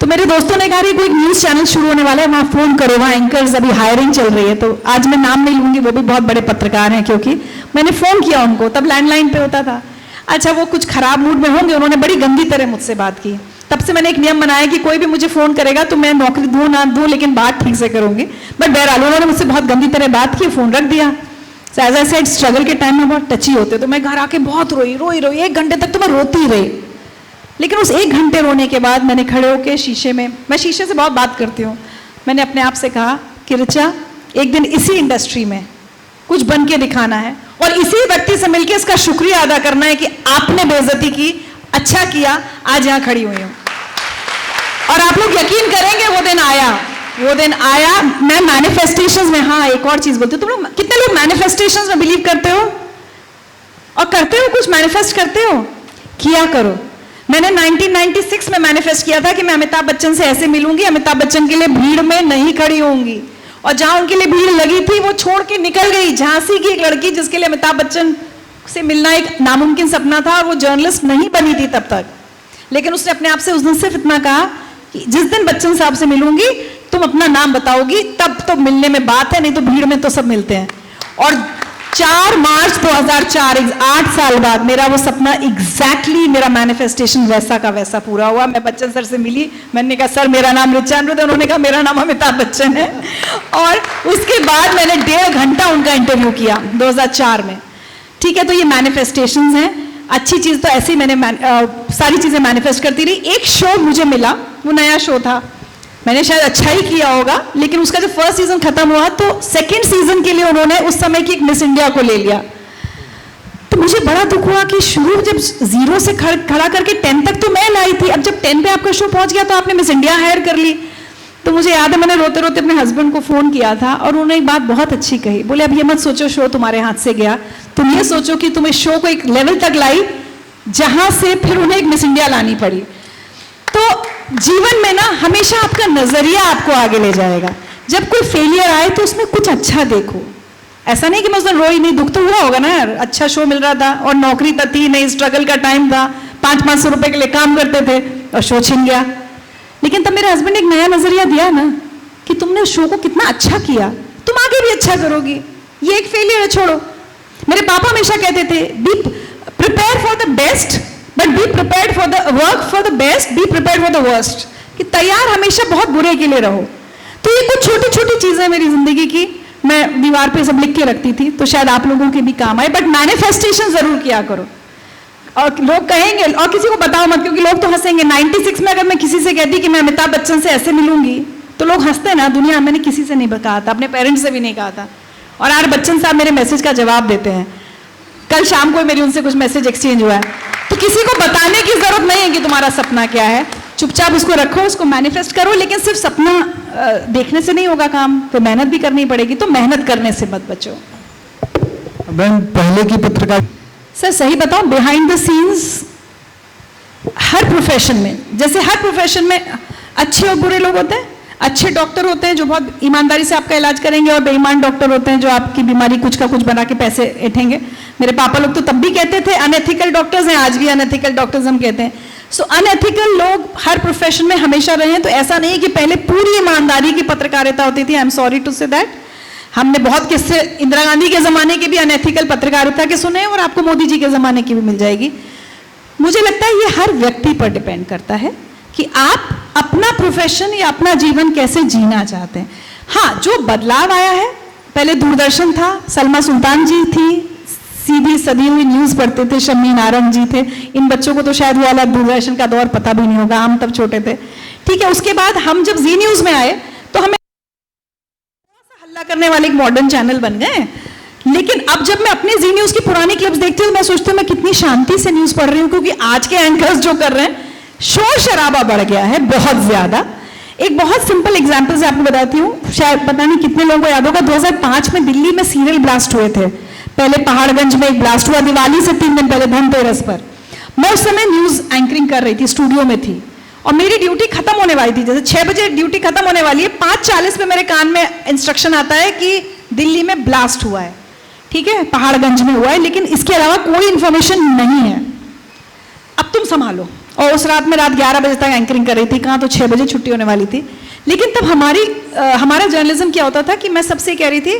तो मेरे दोस्तों ने कहा कोई न्यूज चैनल शुरू होने वाला है, वहाँ फोन करो, वहाँ एंकर्स अभी हायरिंग चल रही है। तो आज मैं नाम नहीं लूंगी, वो भी बहुत बड़े पत्रकार हैं, क्योंकि मैंने फोन किया उनको, तब लैंडलाइन पे होता था। अच्छा वो कुछ खराब मूड में होंगे, उन्होंने बड़ी गंदी तरह मुझसे बात की। तब से मैंने एक नियम बनाया कि कोई भी मुझे फोन करेगा तो मैं नौकरी दूं ना दूं, लेकिन बात ठीक से करूंगी। बट बहरहाल उन्होंने मुझसे बहुत गंदी तरह बात की, फोन रख दिया। एज आई सेड स्ट्रगल के टाइम में बहुत टची होते, तो मैं घर आके बहुत रोई 1 घंटे तक तो मैं रोती ही रही। लेकिन उस 1 घंटे रोने के बाद मैंने खड़े होकर शीशे में, मैं शीशे से बहुत बात करती हूँ, मैंने अपने आप से कहा कि ऋचा एक दिन इसी इंडस्ट्री में कुछ बन के दिखाना है, और इसी व्यक्ति से मिलकर इसका शुक्रिया अदा करना है कि आपने बेइज्जती की, अच्छा किया, आज यहाँ खड़ी हुई हूँ। और आप लोग यकीन करेंगे वो दिन आया। मैं मैनिफेस्टेशंस में, हाँ एक और चीज बोलती हूँ, तुम लोग कितने लोग मैनिफेस्टेशंस में बिलीव करते हो और करते हो, कुछ मैनिफेस्ट करते हो? किया करो। मैंने 1996 में मैनिफेस्ट किया था कि मैं अमिताभ बच्चन से ऐसे मिलूंगी, अमिताभ बच्चन के लिए भीड़ में नहीं खड़ी होंगी, और जहां उनके लिए भीड़ लगी थी वो छोड़ के निकल गई। झांसी की एक लड़की जिसके लिए अमिताभ बच्चन से मिलना एक नामुमकिन सपना था, और वो जर्नलिस्ट नहीं बनी थी तब तक, लेकिन उसने अपने आप से उस दिन सिर्फ इतना कहा कि जिस दिन बच्चन साहब से मिलूंगी तुम अपना नाम बताओगी, तब तो मिलने में बात है, नहीं तो भीड़ में तो सब मिलते हैं। और 4 मार्च 2004, 8 साल बाद मेरा वो सपना एग्जैक्टली मेरा मैनिफेस्टेशन वैसा का वैसा पूरा हुआ। मैं बच्चन सर से मिली, मैंने कहा सर मेरा नाम ऋचा अनिरुद्ध है, उन्होंने कहा मेरा नाम अमिताभ बच्चन है, और उसके बाद मैंने 1.5 घंटा उनका इंटरव्यू किया 2004 में। ठीक है, तो ये मैनिफेस्टेशंस हैं। अच्छी चीज तो ऐसे ही मैंने सारी चीजें मैनिफेस्ट करती रही। एक शो मुझे मिला, वो नया शो था, मैंने शायद अच्छा ही किया होगा, लेकिन उसका जब फर्स्ट सीजन खत्म हुआ तो सेकंड सीजन के लिए उन्होंने उस समय की एक मिस इंडिया को ले लिया। तो मुझे बड़ा दुख हुआ कि शुरू जब 0 से खड़ा करके 10 तक तो मैं लाई थी, अब जब 10 पे आपका शो पहुंच गया तो आपने मिस इंडिया हायर कर ली। तो मुझे याद है मैंने रोते रोते अपने हस्बैंड को फोन किया था, और उन्होंने एक बात बहुत अच्छी कही, बोले अब ये मत सोचो शो तुम्हारे हाथ से गया, तुम ये सोचो कि तुम इस शो को एक लेवल तक लाई जहां से फिर उन्हें एक मिस इंडिया लानी पड़ी। तो जीवन में ना हमेशा आपका नजरिया आपको आगे ले जाएगा। जब कोई फेलियर आए तो उसमें कुछ अच्छा देखो, ऐसा नहीं कि मैं उस दिन रोई नहीं, दुख तो हुआ होगा ना यार, अच्छा शो मिल रहा था और नौकरी तो थी नहीं, स्ट्रगल का टाइम था, 500-500 रुपए के लिए काम करते थे और शो छिन गया। लेकिन तब मेरे हस्बैंड ने एक नया नजरिया दिया ना कि तुमने शो को कितना अच्छा किया, तुम आगे भी अच्छा करोगी, ये एक फेलियर है छोड़ो। मेरे पापा हमेशा कहते थे be prepare for the best but be prepared for the work for the best, be prepared for the worst, कि तैयार हमेशा बहुत बुरे के लिए रहो। तो ये कुछ छोटी छोटी चीजें मेरी जिंदगी की मैं दीवार पे सब लिख के रखती थी, तो शायद आप लोगों के भी काम आए, बट मैनिफेस्टेशन जरूर किया करो। और लोग कहेंगे, और किसी को बताओ मत, क्योंकि लोग तो हंसेंगे। 96 में अगर मैं किसी से कहती कि मैं अमिताभ बच्चन से ऐसे मिलूंगी तो लोग हंसते ना, दुनिया मैंने किसी से नहीं कहा था, अपने पेरेंट्स से भी नहीं कहा था। और आज बच्चन साहब मेरे मैसेज का जवाब देते हैं, कल शाम को मेरी उनसे कुछ मैसेज एक्सचेंज हुआ है। तो किसी को बताने की जरूरत नहीं है कि तुम्हारा सपना क्या है, चुपचाप उसको रखो, उसको मैनिफेस्ट करो, लेकिन सिर्फ सपना देखने से नहीं होगा काम, तो मेहनत भी करनी पड़ेगी, तो मेहनत करने से मत बचो। बहन पहले की पत्रकार सर सही बताऊं, behind the scenes her profession में, जैसे हर प्रोफेशन में अच्छे और बुरे लोग होते हैं। अच्छे डॉक्टर होते हैं जो बहुत ईमानदारी से आपका इलाज करेंगे, और बेईमान डॉक्टर होते हैं जो आपकी बीमारी कुछ का कुछ बना के पैसे ऐंठेंगे। मेरे पापा लोग तो तब भी कहते थे अनएथिकल डॉक्टर्स हैं, आज भी अनएथिकल डॉक्टर्स हम कहते हैं। सो अनएथिकल लोग हर प्रोफेशन में हमेशा रहे हैं। तो ऐसा नहीं कि पहले पूरी ईमानदारी की पत्रकारिता होती थी, I am sorry to say that. हमने बहुत किस्से इंदिरा गांधी के जमाने के भी अनएथिकल पत्रकारिता के सुने, और आपको मोदी जी के जमाने की भी मिल जाएगी। मुझे लगता है ये हर व्यक्ति पर डिपेंड करता है कि आप अपना प्रोफेशन या अपना जीवन कैसे जीना चाहते हैं। हाँ, जो बदलाव आया है, पहले दूरदर्शन था, सलमा सुल्तान जी थी, सीधी सदी हुई न्यूज पढ़ते थे, शम्मी नारंग जी थे। इन बच्चों को तो शायद वो वाला दूरदर्शन का दौर पता भी नहीं होगा, हम तब छोटे थे। ठीक है, उसके बाद हम जब जी न्यूज में आए तो हमें हल्ला करने वाले एक मॉडर्न चैनल बन गए। लेकिन अब जब मैं अपने जी न्यूज की पुरानी क्लिप्स देखती हूँ, मैं सोचती हूँ मैं कितनी शांति से न्यूज पढ़ रही हूँ, क्योंकि आज के एंकर्स जो कर रहे हैं, शोर शराबा बढ़ गया है बहुत ज्यादा। एक बहुत सिंपल एग्जांपल से आपको बताती हूँ, शायद पता नहीं कितने लोगों को याद होगा, 2005 में दिल्ली में सीरियल ब्लास्ट हुए थे। पहले पहाड़गंज में एक ब्लास्ट हुआ, दिवाली से 3 दिन पहले, धनतेरस पर। मैं उस समय न्यूज एंकरिंग कर रही थी, स्टूडियो में थी, और मेरी ड्यूटी खत्म होने वाली थी। जैसे 6 बजे ड्यूटी खत्म होने वाली है, 5:40 पे मेरे कान में इंस्ट्रक्शन आता है कि दिल्ली में ब्लास्ट हुआ है। ठीक है, पहाड़गंज में हुआ है, लेकिन इसके अलावा कोई इंफॉर्मेशन नहीं है, अब तुम संभालो। और उस रात में रात 11 बजे तक एंकरिंग कर रही थी, कहाँ तो 6 बजे छुट्टी होने वाली थी। लेकिन तब हमारा जर्नलिज्म क्या होता था कि मैं सबसे कह रही थी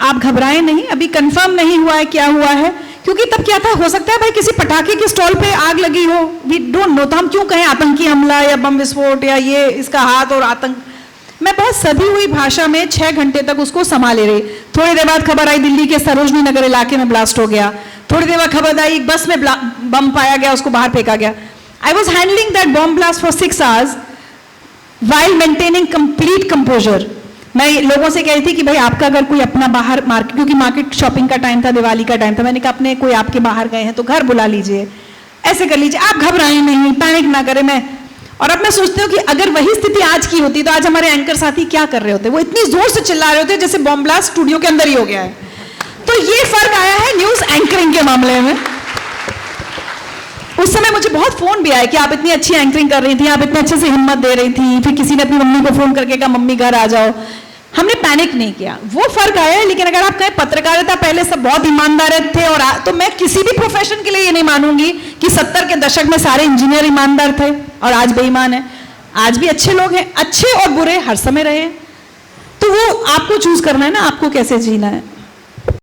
आप घबराएं नहीं, अभी कंफर्म नहीं हुआ है क्या हुआ है, क्योंकि तब क्या था, हो सकता है भाई किसी पटाखे के स्टॉल पे आग लगी हो, वी डोंट नो। तो हम क्यों कहें आतंकी हमला या बम विस्फोट या ये इसका हाथ और आतंक। मैं बहुत सधी हुई भाषा में 6 घंटे तक उसको संभाले रही। थोड़ी देर बाद खबर आई दिल्ली के सरोजनी नगर इलाके में ब्लास्ट हो गया। थोड़ी देर बाद खबर आई बस में बम पाया गया, उसको बाहर फेंका गया। I was handling that bomb blast for 6 hours while maintaining complete composer. मैं लोगों से कह रही थी कि भाई आपका अगर कोई अपना बाहर मार्केट, क्योंकि मार्केट शॉपिंग का टाइम था, दिवाली का टाइम था, मैंने कहा अपने कोई आपके बाहर गए हैं तो घर बुला लीजिए, ऐसे कर लीजिए, आप घबराएं नहीं, पैनिक ना करें। मैं और अब मैं सोचती हूँ कि अगर वही स्थिति आज की होती तो आज हमारे एंकर साथी क्या कर रहे होते, वो इतनी जोर से चिल्ला रहे होते जैसे बॉम्ब ब्लास्ट स्टूडियो के अंदर ही हो गया है। तो ये फर्क आया है न्यूज एंकरिंग के मामले में। उस समय मुझे बहुत फोन भी आए कि आप इतनी अच्छी एंकरिंग कर रही थी, आप इतने अच्छे से हिम्मत दे रही थी, फिर किसी ने अपनी मम्मी को फोन करके कहा मम्मी घर आ जाओ। हमने पैनिक नहीं किया, वो फर्क आया है। लेकिन अगर आप कहें पत्रकारिता पहले सब बहुत ईमानदार थे और तो मैं किसी भी प्रोफेशन के लिए ये नहीं मानूंगी कि 70 के दशक में सारे इंजीनियर ईमानदार थे और आज बेईमान है। आज भी अच्छे लोग हैं, अच्छे और बुरे हर समय रहे हैं। तो वो आपको चूज करना है ना, आपको कैसे जीना है।